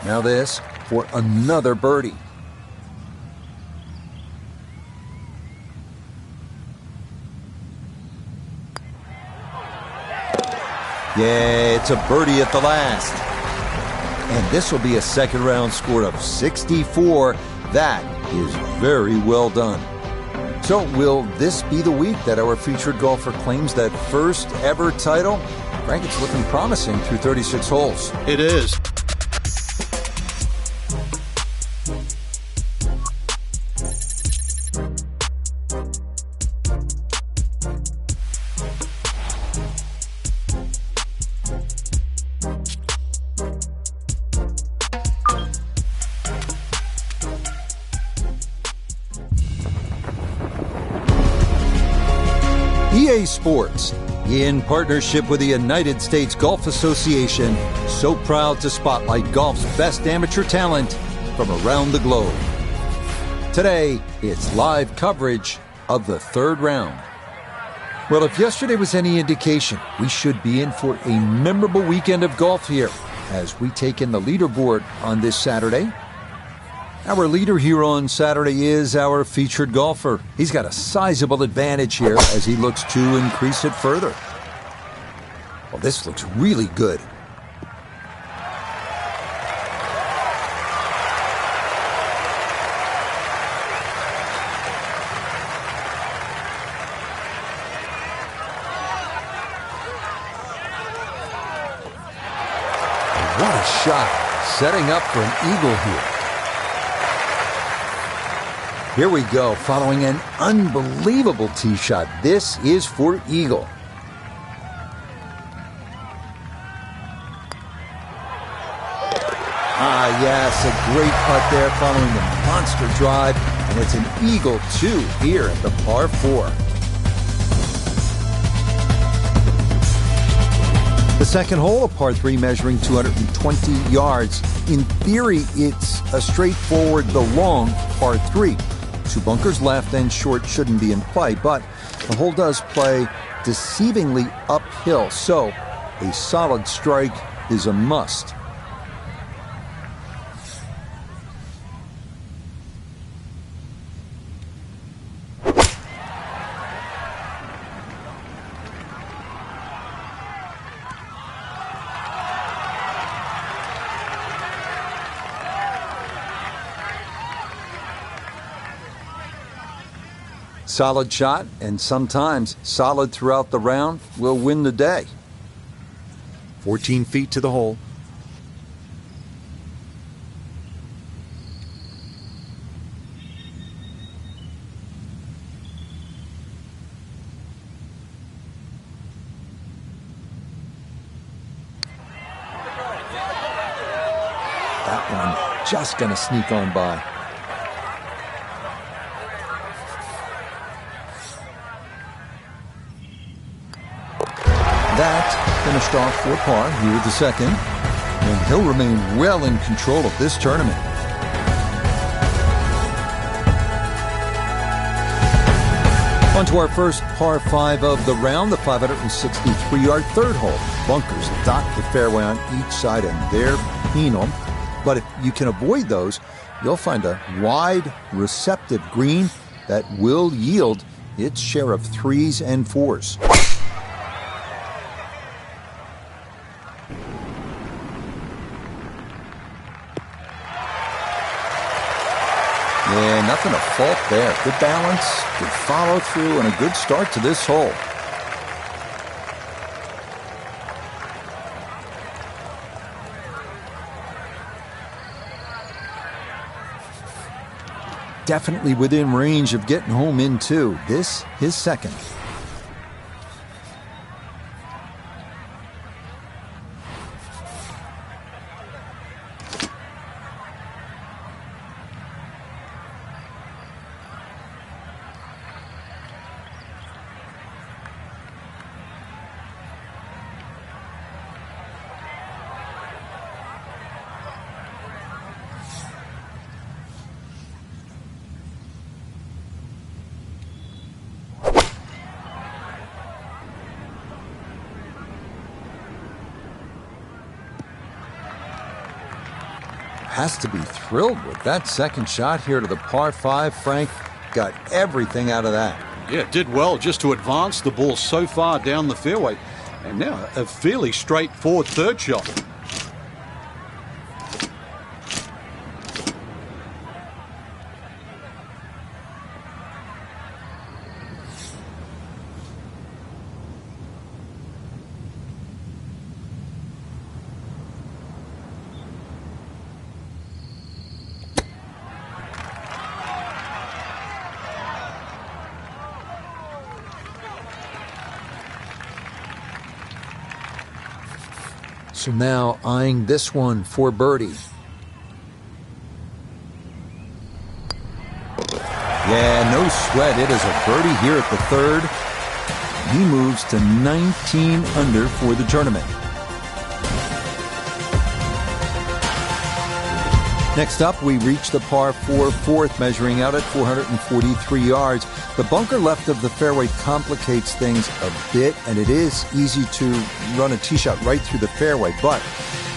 Now this for another birdie. Yeah, it's a birdie at the last. And this will be a second round score of 64. That is very well done. So will this be the week that our featured golfer claims that first ever title? Frank, it's looking promising through 36 holes. It is. EA Sports, in partnership with the United States Golf Association, so proud to spotlight golf's best amateur talent from around the globe. Today, it's live coverage of the third round. Well, if yesterday was any indication, we should be in for a memorable weekend of golf here as we take in the leaderboard on this Saturday. Our leader here on Saturday is our featured golfer. He's got a sizable advantage here as he looks to increase it further. Well, this looks really good. What a shot, setting up for an eagle here. Here we go, following an unbelievable tee shot. This is for eagle. Ah, yes, a great putt there following the monster drive, and it's an eagle 2 here at the par 4. The second hole, a par 3 measuring 220 yards. In theory, it's a straightforward, the long par 3. 2 bunkers left and short shouldn't be in play, but the hole does play deceivingly uphill, so a solid strike is a must. Solid shot, and sometimes solid throughout the round, will win the day. 14 feet to the hole. That one just gonna sneak on by. That finished off for par here at the second, and he'll remain well in control of this tournament. On to our first par 5 of the round, the 563-yard third hole. Bunkers dot the fairway on each side, and they're penal. But if you can avoid those, you'll find a wide, receptive green that will yield its share of 3s and 4s. Yeah, nothing to fault there. Good balance, good follow through, and a good start to this hole. Definitely within range of getting home in two. This, his second. Has to be thrilled with that second shot here to the par 5. Frank got everything out of that. Yeah, did well just to advance the ball so far down the fairway. And now a fairly straightforward third shot. So now eyeing this one for birdie. Yeah, no sweat. It is a birdie here at the third. He moves to 19 under for the tournament. Next up, we reach the par 4 fourth, measuring out at 443 yards. The bunker left of the fairway complicates things a bit, and it is easy to run a tee shot right through the fairway. But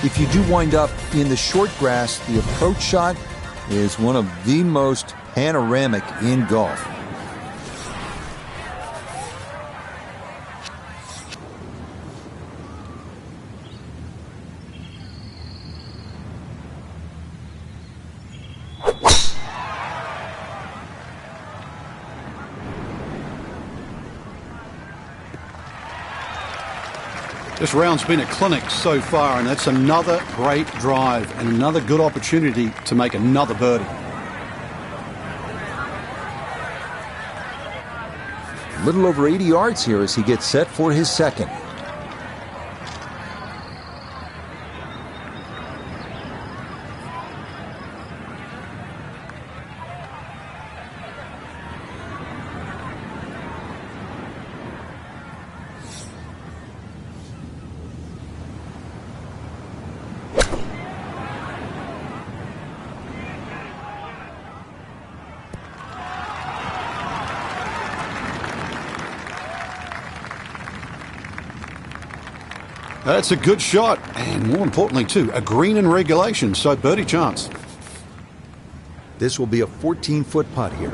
if you do wind up in the short grass, the approach shot is one of the most panoramic in golf. This round's been a clinic so far, and that's another great drive and another good opportunity to make another birdie. A little over 80 yards here as he gets set for his second. That's a good shot, and more importantly too, a green in regulation, so birdie chance. This will be a 14-foot putt here.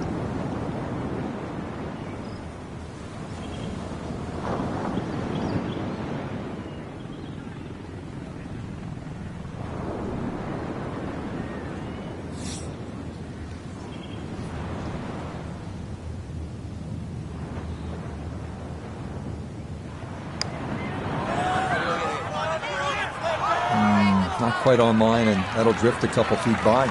Not quite on line, and that'll drift a couple feet by.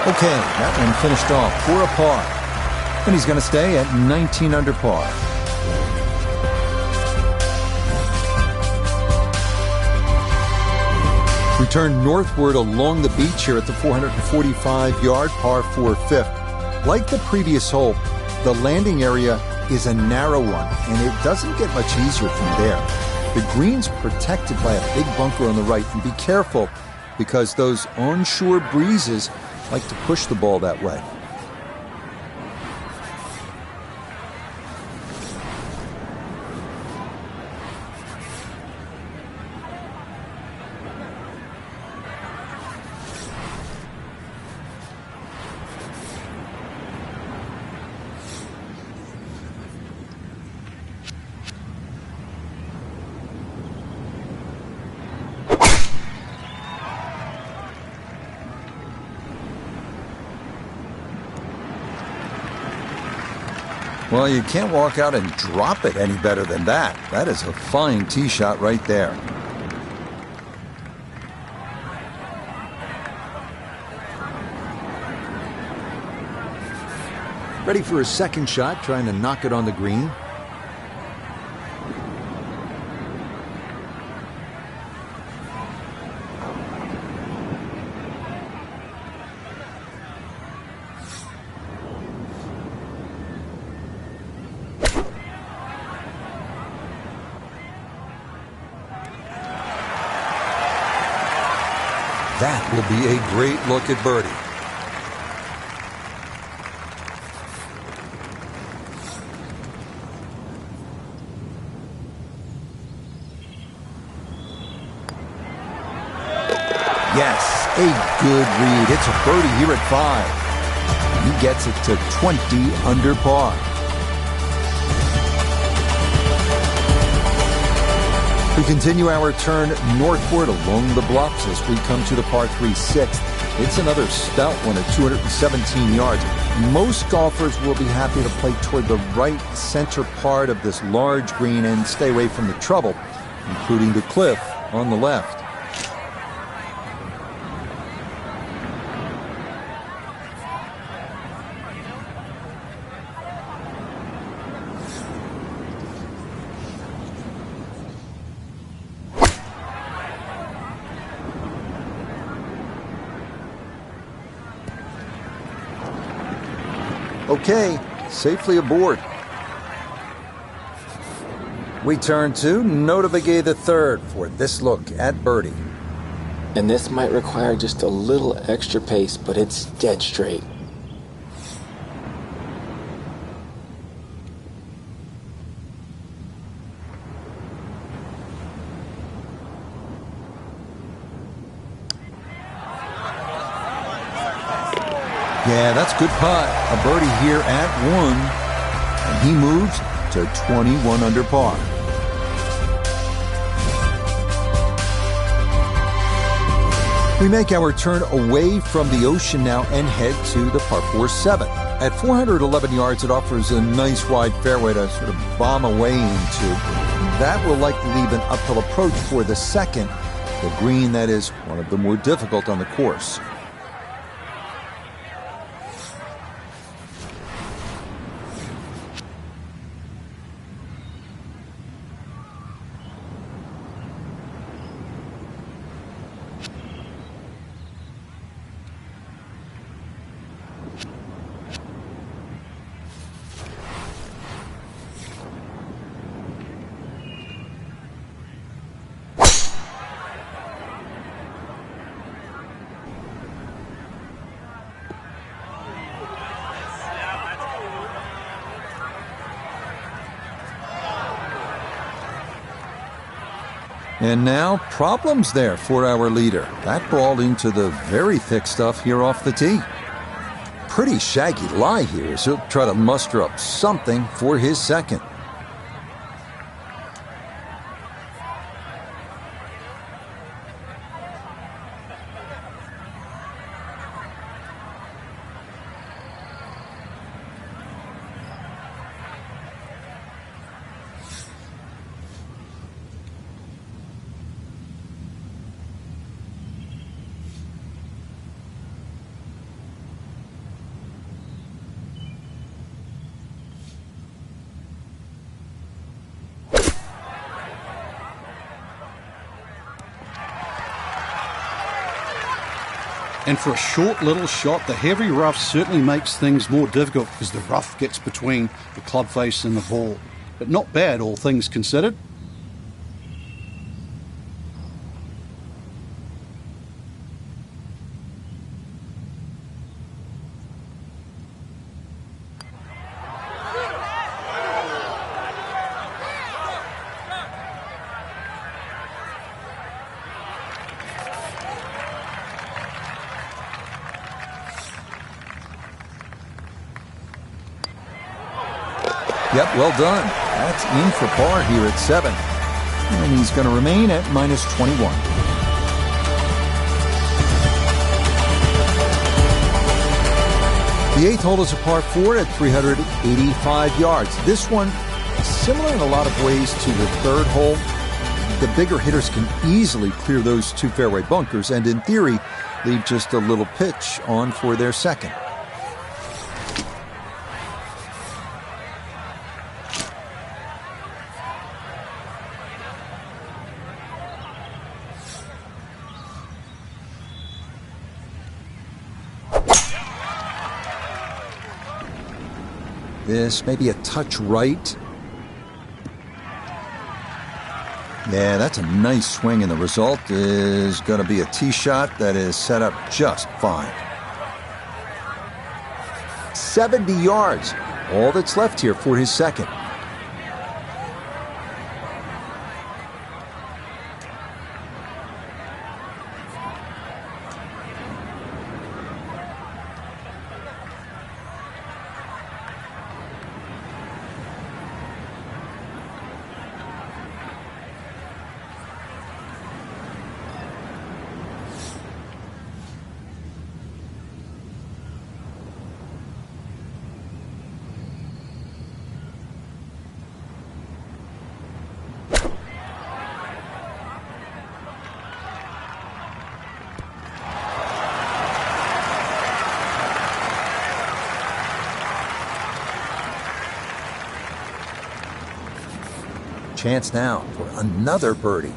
Okay, that one finished off for a par. And he's going to stay at 19 under par. We turn northward along the beach here at the 445-yard par 4 fifth. Like the previous hole, the landing area is a narrow one, and it doesn't get much easier from there. The green's protected by a big bunker on the right, and be careful. because those onshore breezes like to push the ball that way. Well, you can't walk out and drop it any better than that. That is a fine tee shot right there. Ready for a second shot, trying to knock it on the green. That will be a great look at birdie. Yes, a good read. It's a birdie here at 5. He gets it to 20 under par. We continue our turn northward along the bluffs as we come to the par 3 6th. It's another stout one at 217 yards. Most golfers will be happy to play toward the right center part of this large green and stay away from the trouble, including the cliff on the left. Okay, safely aboard. We turn to Notavigay III for this look at birdie. And this might require just a little extra pace, but it's dead straight. Yeah, that's good putt. A birdie here at 1. And he moves to 21 under par. We make our turn away from the ocean now and head to the par 4 7. At 411 yards, it offers a nice wide fairway to sort of bomb away into. That will likely leave an uphill approach for the second, the green that is one of the more difficult on the course. And now, problems there for our leader. That ball into the very thick stuff here off the tee. Pretty shaggy lie here as he'll try to muster up something for his second. And for a short little shot, the heavy rough certainly makes things more difficult because the rough gets between the club face and the ball. But not bad, all things considered. Yep, well done. That's in for par here at 7. And he's going to remain at minus 21. The 8th hole is a par 4 at 385 yards. This one, similar in a lot of ways to the 3rd hole. The bigger hitters can easily clear those 2 fairway bunkers and, in theory, leave just a little pitch on for their 2nd. This may be a touch right. Yeah, that's a nice swing, and the result is going to be a tee shot that is set up just fine. 70 yards, all that's left here for his 2nd. Chance now for another birdie.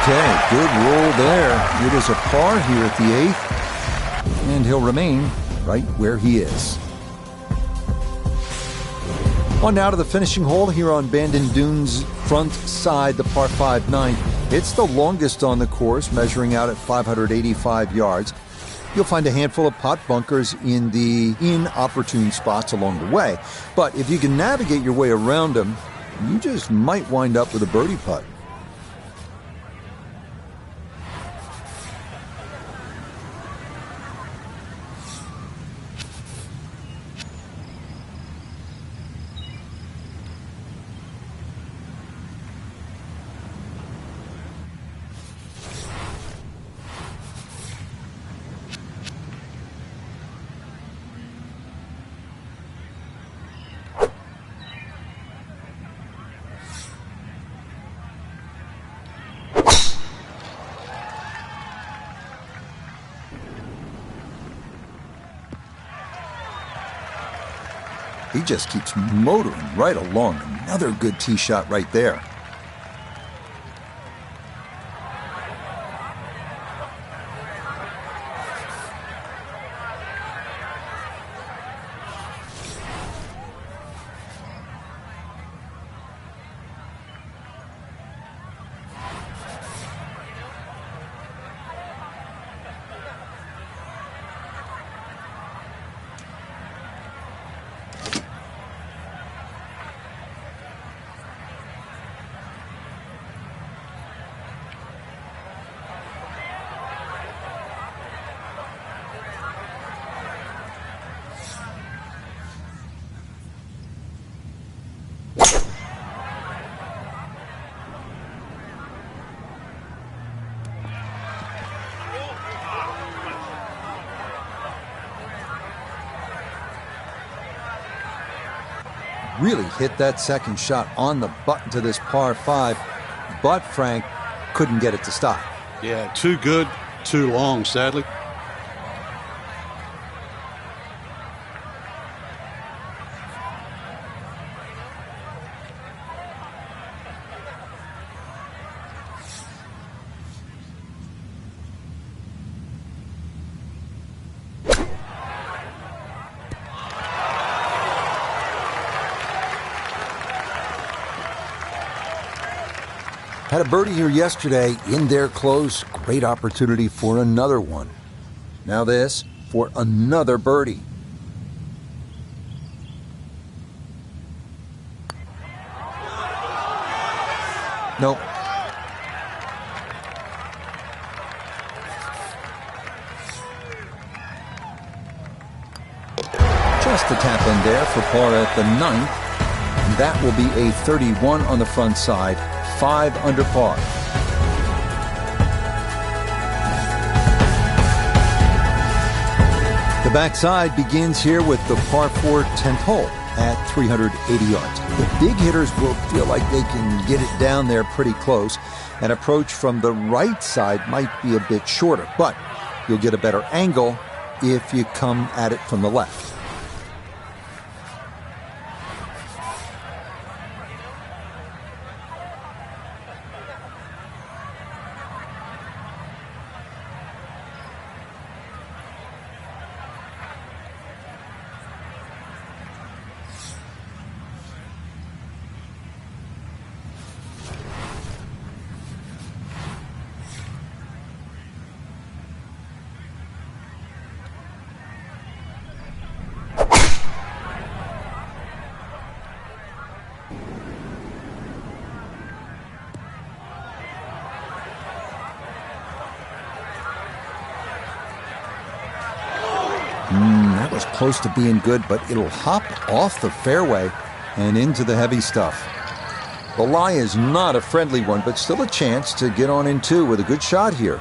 Okay, good roll there. It is a par here at the 8th, and he'll remain right where he is. On now to the finishing hole here on Bandon Dunes' front side, the par 5 9. It's the longest on the course, measuring out at 585 yards. You'll find a handful of pot bunkers in the inopportune spots along the way, but if you can navigate your way around them, you just might wind up with a birdie putt. He just keeps motoring right along. Another good tee shot right there. Really hit that second shot on the button to this par 5, but Frank couldn't get it to stop. Yeah, too good, too long, sadly. Had a birdie here yesterday, in there close. Great opportunity for another one. Now this for another birdie. Nope. Just a tap in there for par at the 9th. And that will be a 31 on the front side, 5 under par. The backside begins here with the par 4 10th hole at 380 yards. The big hitters will feel like they can get it down there pretty close. An approach from the right side might be a bit shorter, but you'll get a better angle if you come at it from the left. That was close to being good, but it'll hop off the fairway and into the heavy stuff. The lie is not a friendly one, but still a chance to get on in two with a good shot here.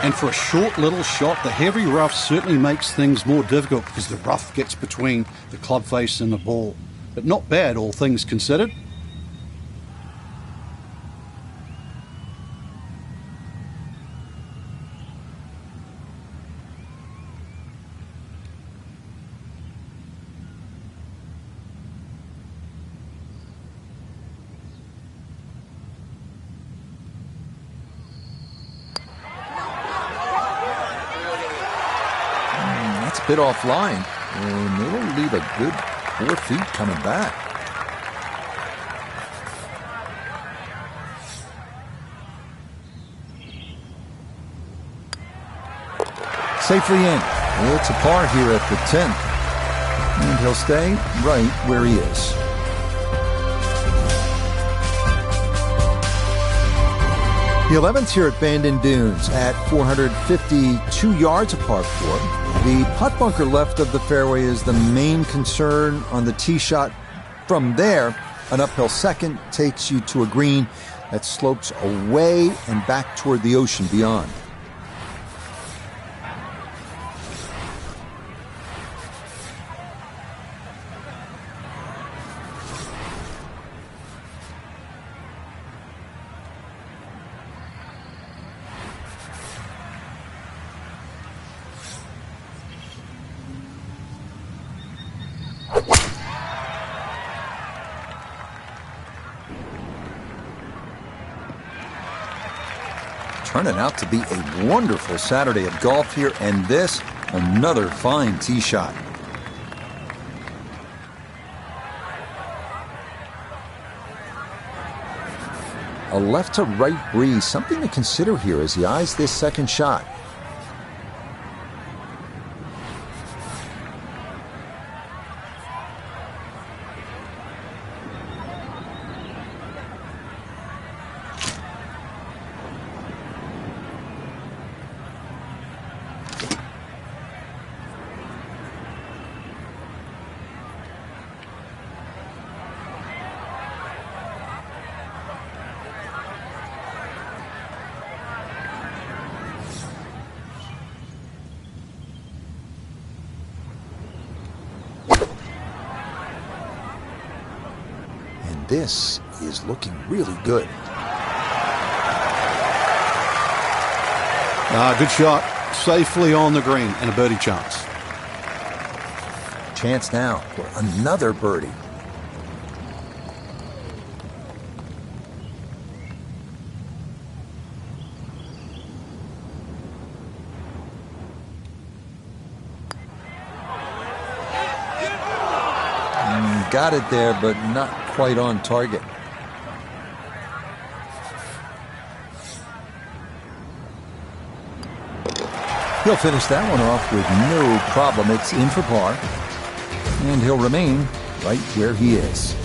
And for a short little shot, the heavy rough certainly makes things more difficult because the rough gets between the club face and the ball. But not bad, all things considered. Bit offline, and it'll leave a good 4 feet coming back. Safely in. It's a par here at the 10th, and he'll stay right where he is. The 11th here at Bandon Dunes at 452 yards of par 4. The putt bunker left of the fairway is the main concern on the tee shot. From there, an uphill second takes you to a green that slopes away and back toward the ocean beyond. Turning out to be a wonderful Saturday of golf here, and this, another fine tee shot. A left to right breeze, something to consider here as he eyes this second shot. this is looking really good. Good shot. Safely on the green and a birdie chance. Chance now for another birdie. Got it there, but not quite on target. He'll finish that one off with no problem. It's in for par, and he'll remain right where he is.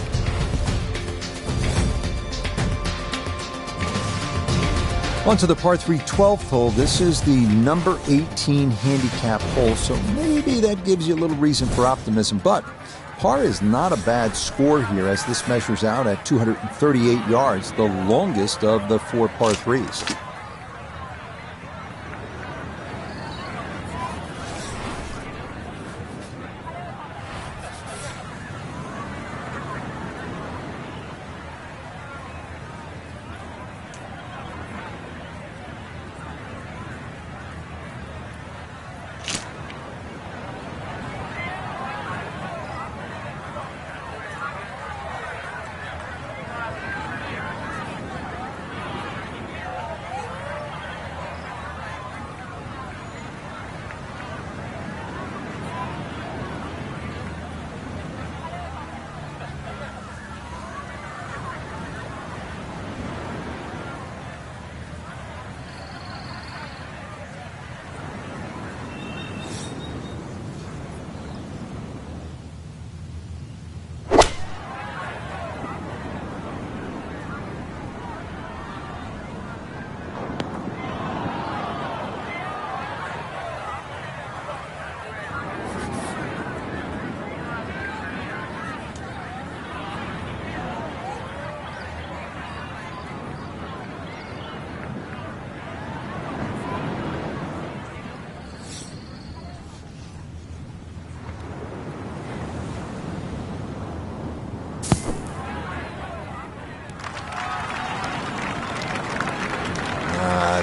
On to the par 3 12th hole. This is the number 18 handicap hole, so maybe that gives you a little reason for optimism, but par is not a bad score here as this measures out at 238 yards, the longest of the 4 par 3s.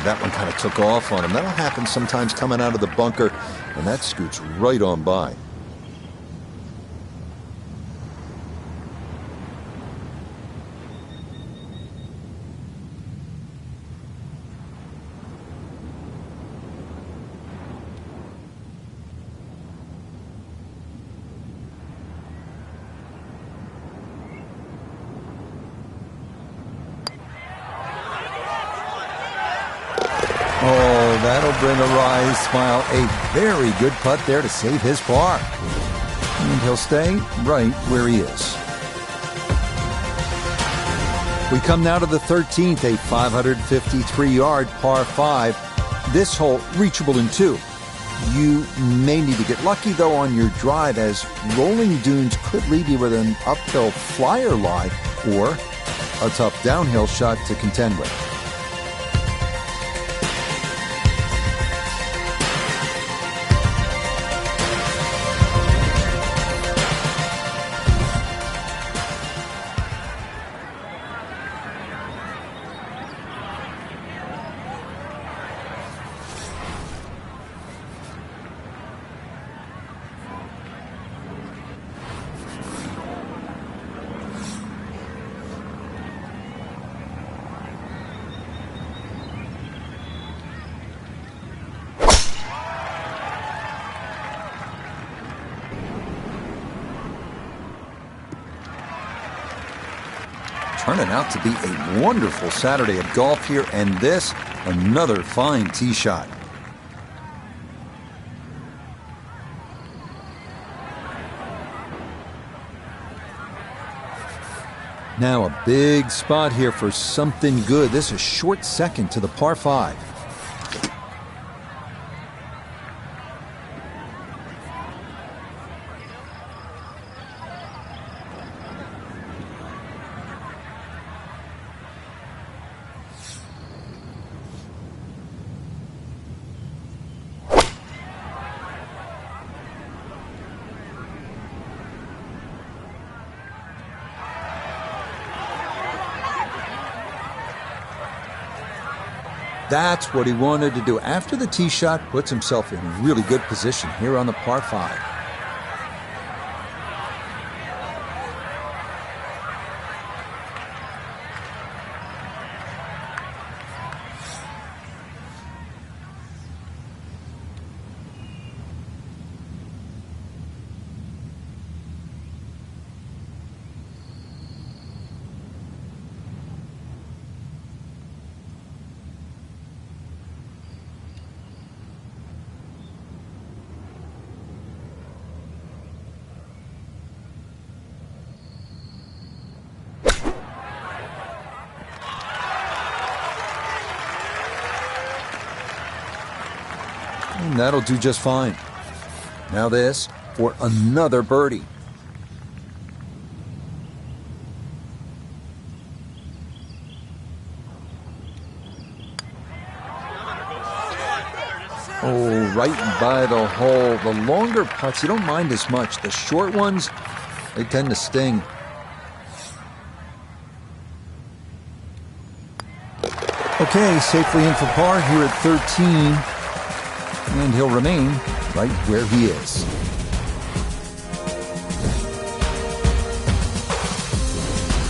That one kind of took off on him. That'll happen sometimes coming out of the bunker, and that scoots right on by. Oh, that'll bring a wry smile. A very good putt there to save his par. And he'll stay right where he is. We come now to the 13th, a 553-yard par 5. This hole reachable in 2. You may need to get lucky, though, on your drive, as rolling dunes could leave you with an uphill flyer lie or a tough downhill shot to contend with. Turning out to be a wonderful Saturday of golf here, and this, another fine tee shot. Now a big spot here for something good. This is a short second to the par 5. That's what he wanted to do. After the tee shot, puts himself in really good position here on the par 5. And that'll do just fine. Now this for another birdie. Oh, right by the hole. The longer putts, you don't mind as much. The short ones, they tend to sting. Okay, safely in for par here at 13. And he'll remain right where he is.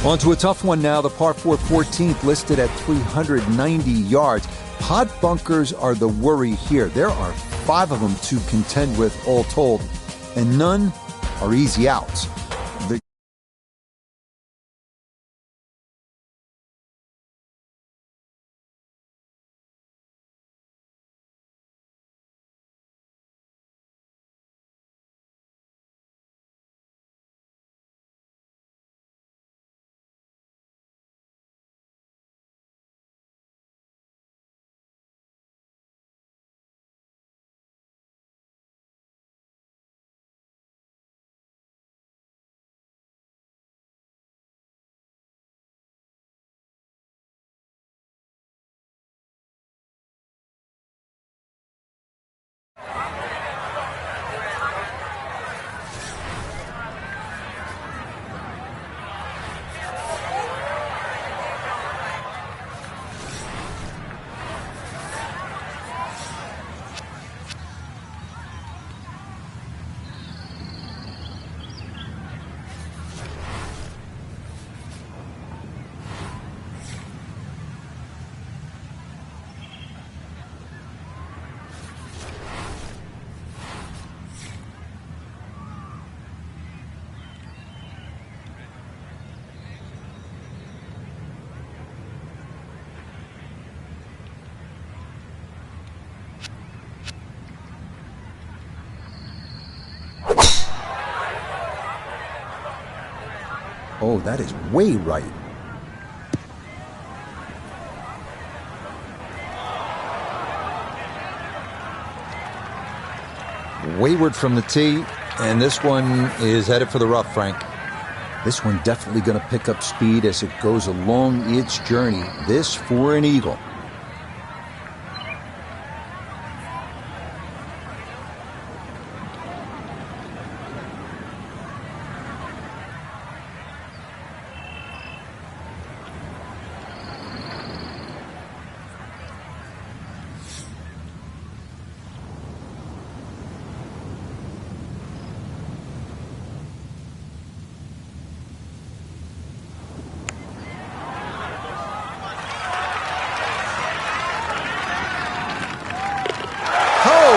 On to a tough one now. The par 4 14th listed at 390 yards. Pot bunkers are the worry here. There are 5 of them to contend with all told, and none are easy outs. Oh, that is way right. Wayward from the tee, and this one is headed for the rough, Frank. This one definitely going to pick up speed as it goes along its journey. This for an eagle.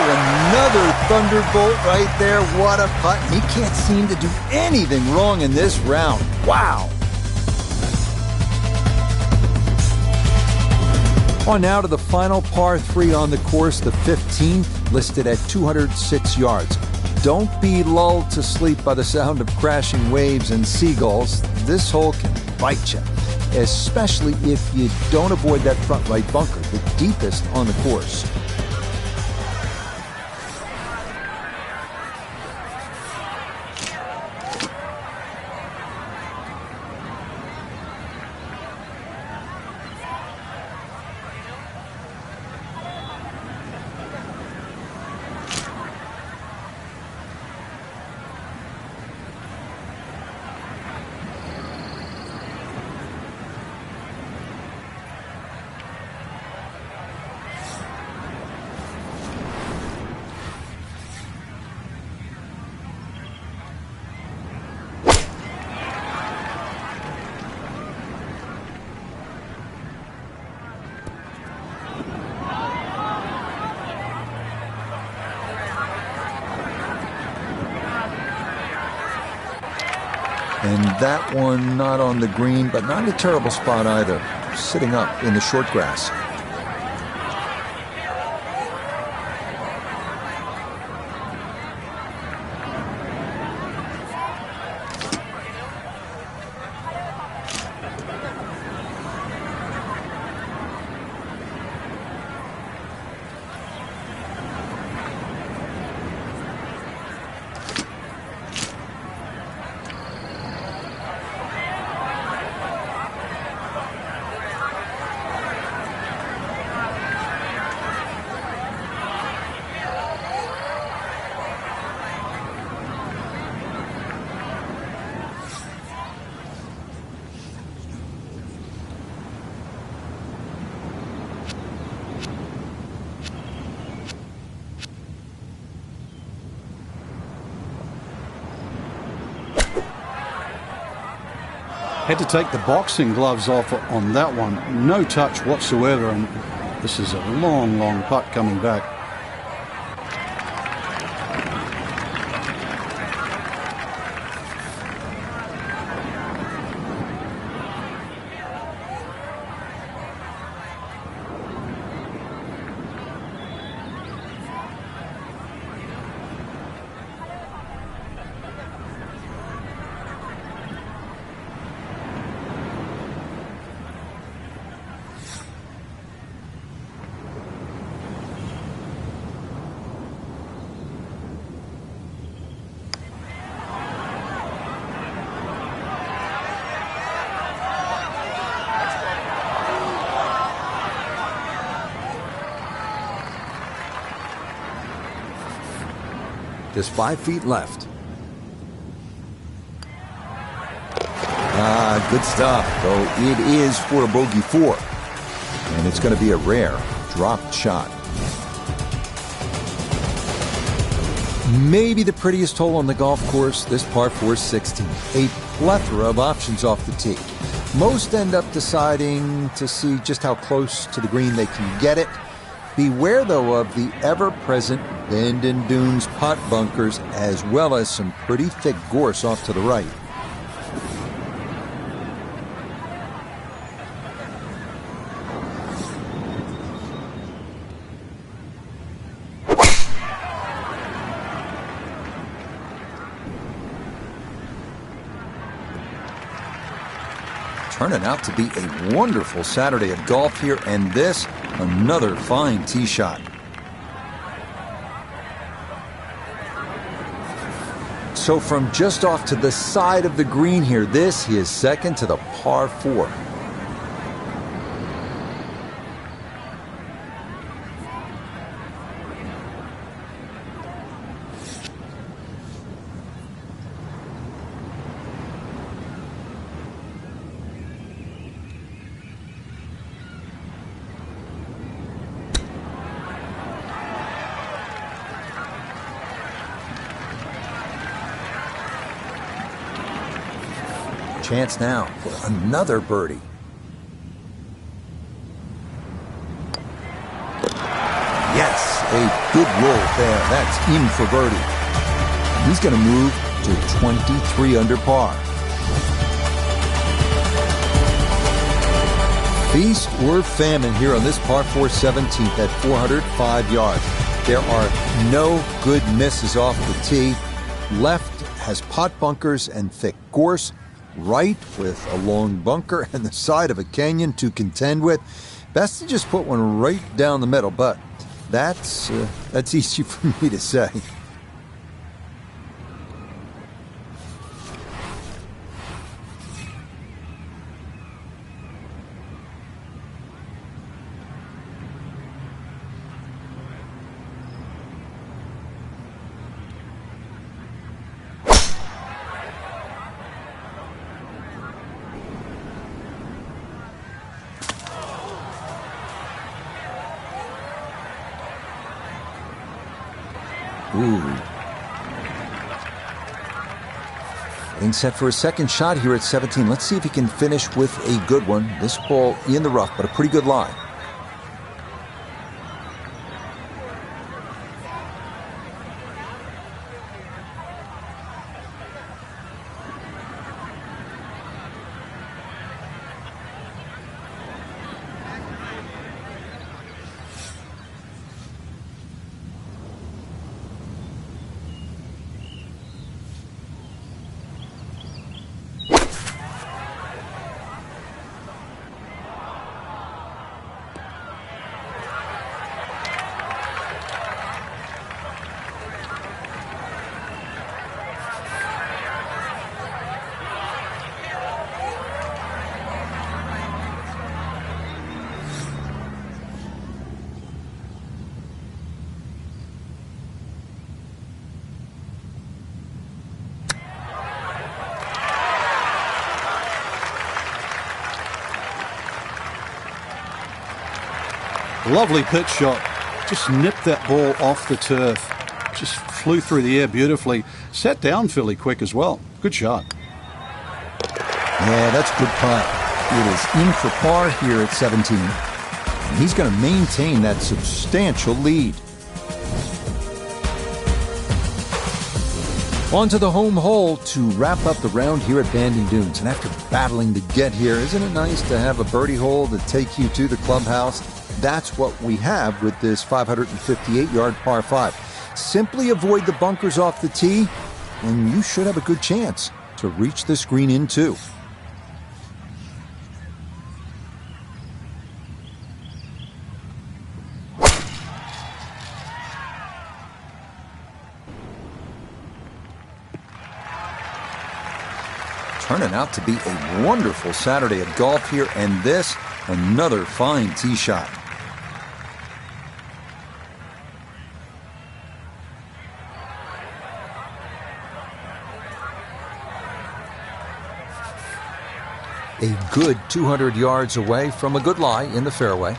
Another thunderbolt right there. What a putt. He can't seem to do anything wrong in this round. Wow. On now to the final par 3 on the course, the 15th, listed at 206 yards. Don't be lulled to sleep by the sound of crashing waves and seagulls. This hole can bite you, especially if you don't avoid that front right bunker, the deepest on the course. And that one not on the green, but not in a terrible spot either. Sitting up in the short grass. Had to take the boxing gloves off on that one. No touch whatsoever, and this is a long, long putt coming back. Just 5 feet left. Good stuff, though it is for a bogey 4. And it's going to be a rare dropped shot. Maybe the prettiest hole on the golf course, this par 4 16. A plethora of options off the tee. Most end up deciding to see just how close to the green they can get it. Beware, though, of the ever-present bend and dunes pot bunkers, as well as some pretty thick gorse off to the right. Turning out to be a wonderful Saturday of golf here, and this, another fine tee shot. So from just off to the side of the green here, this is second to the par 4. Chance now for another birdie. Yes, a good roll there. That's in for birdie. He's going to move to 23 under par. Feast or famine here on this par 4 17th at 405 yards. There are no good misses off the tee. Left has pot bunkers and thick gorse. Right with a long bunker and the side of a canyon to contend with. Best to just put one right down the middle, but that's easy for me to say. Ooh. Getting set for a second shot here at 17. Let's see if he can finish with a good one. This ball in the rough, but a pretty good lie. Lovely pitch shot. Just nipped that ball off the turf. Just flew through the air beautifully. Sat down fairly quick as well. Good shot. Yeah, that's a good putt. It is in for par here at 17. And he's going to maintain that substantial lead. On to the home hole to wrap up the round here at Bandon Dunes. And after battling to get here, isn't it nice to have a birdie hole to take you to the clubhouse? That's what we have with this 558-yard par 5. Simply avoid the bunkers off the tee, and you should have a good chance to reach this green in too. Turning out to be a wonderful Saturday of golf here, and this, another fine tee shot. A good 200 yards away from a good lie in the fairway.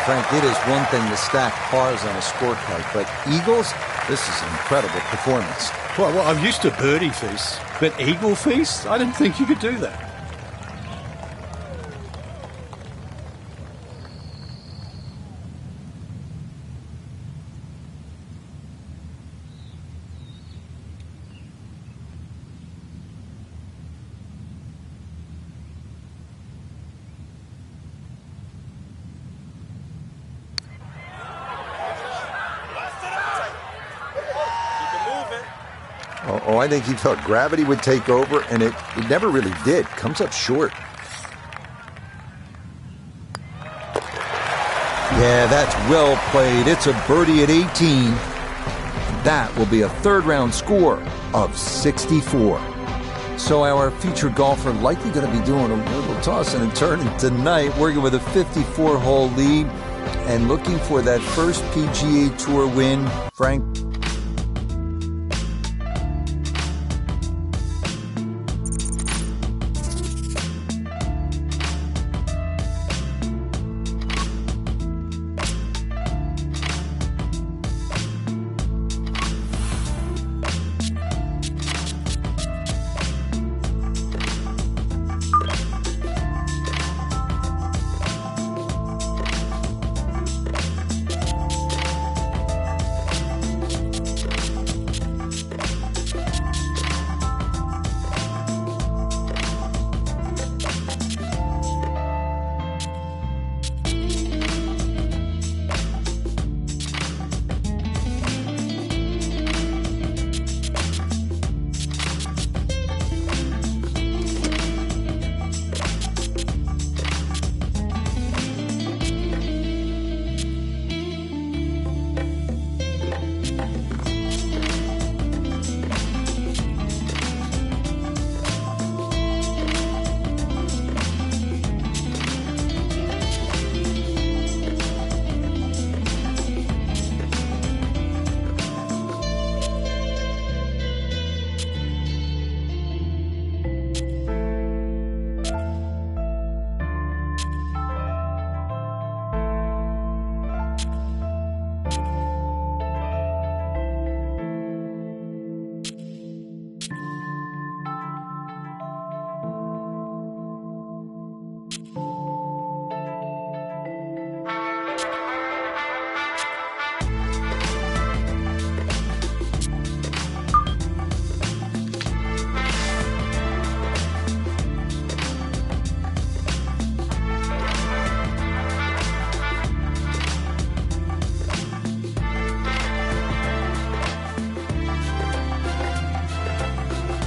Frank, it is one thing to stack pars on a scorecard, but Eagles, this is an incredible performance. Well, I'm used to birdie feasts, but eagle feasts? I didn't think you could do that. Oh, I think he thought gravity would take over, and it never really did. Comes up short. Yeah, that's well played. It's a birdie at 18. That will be a third-round score of 64. So our featured golfer likely going to be doing a little tossing and turning tonight, working with a 54-hole lead and looking for that first PGA Tour win. Frank,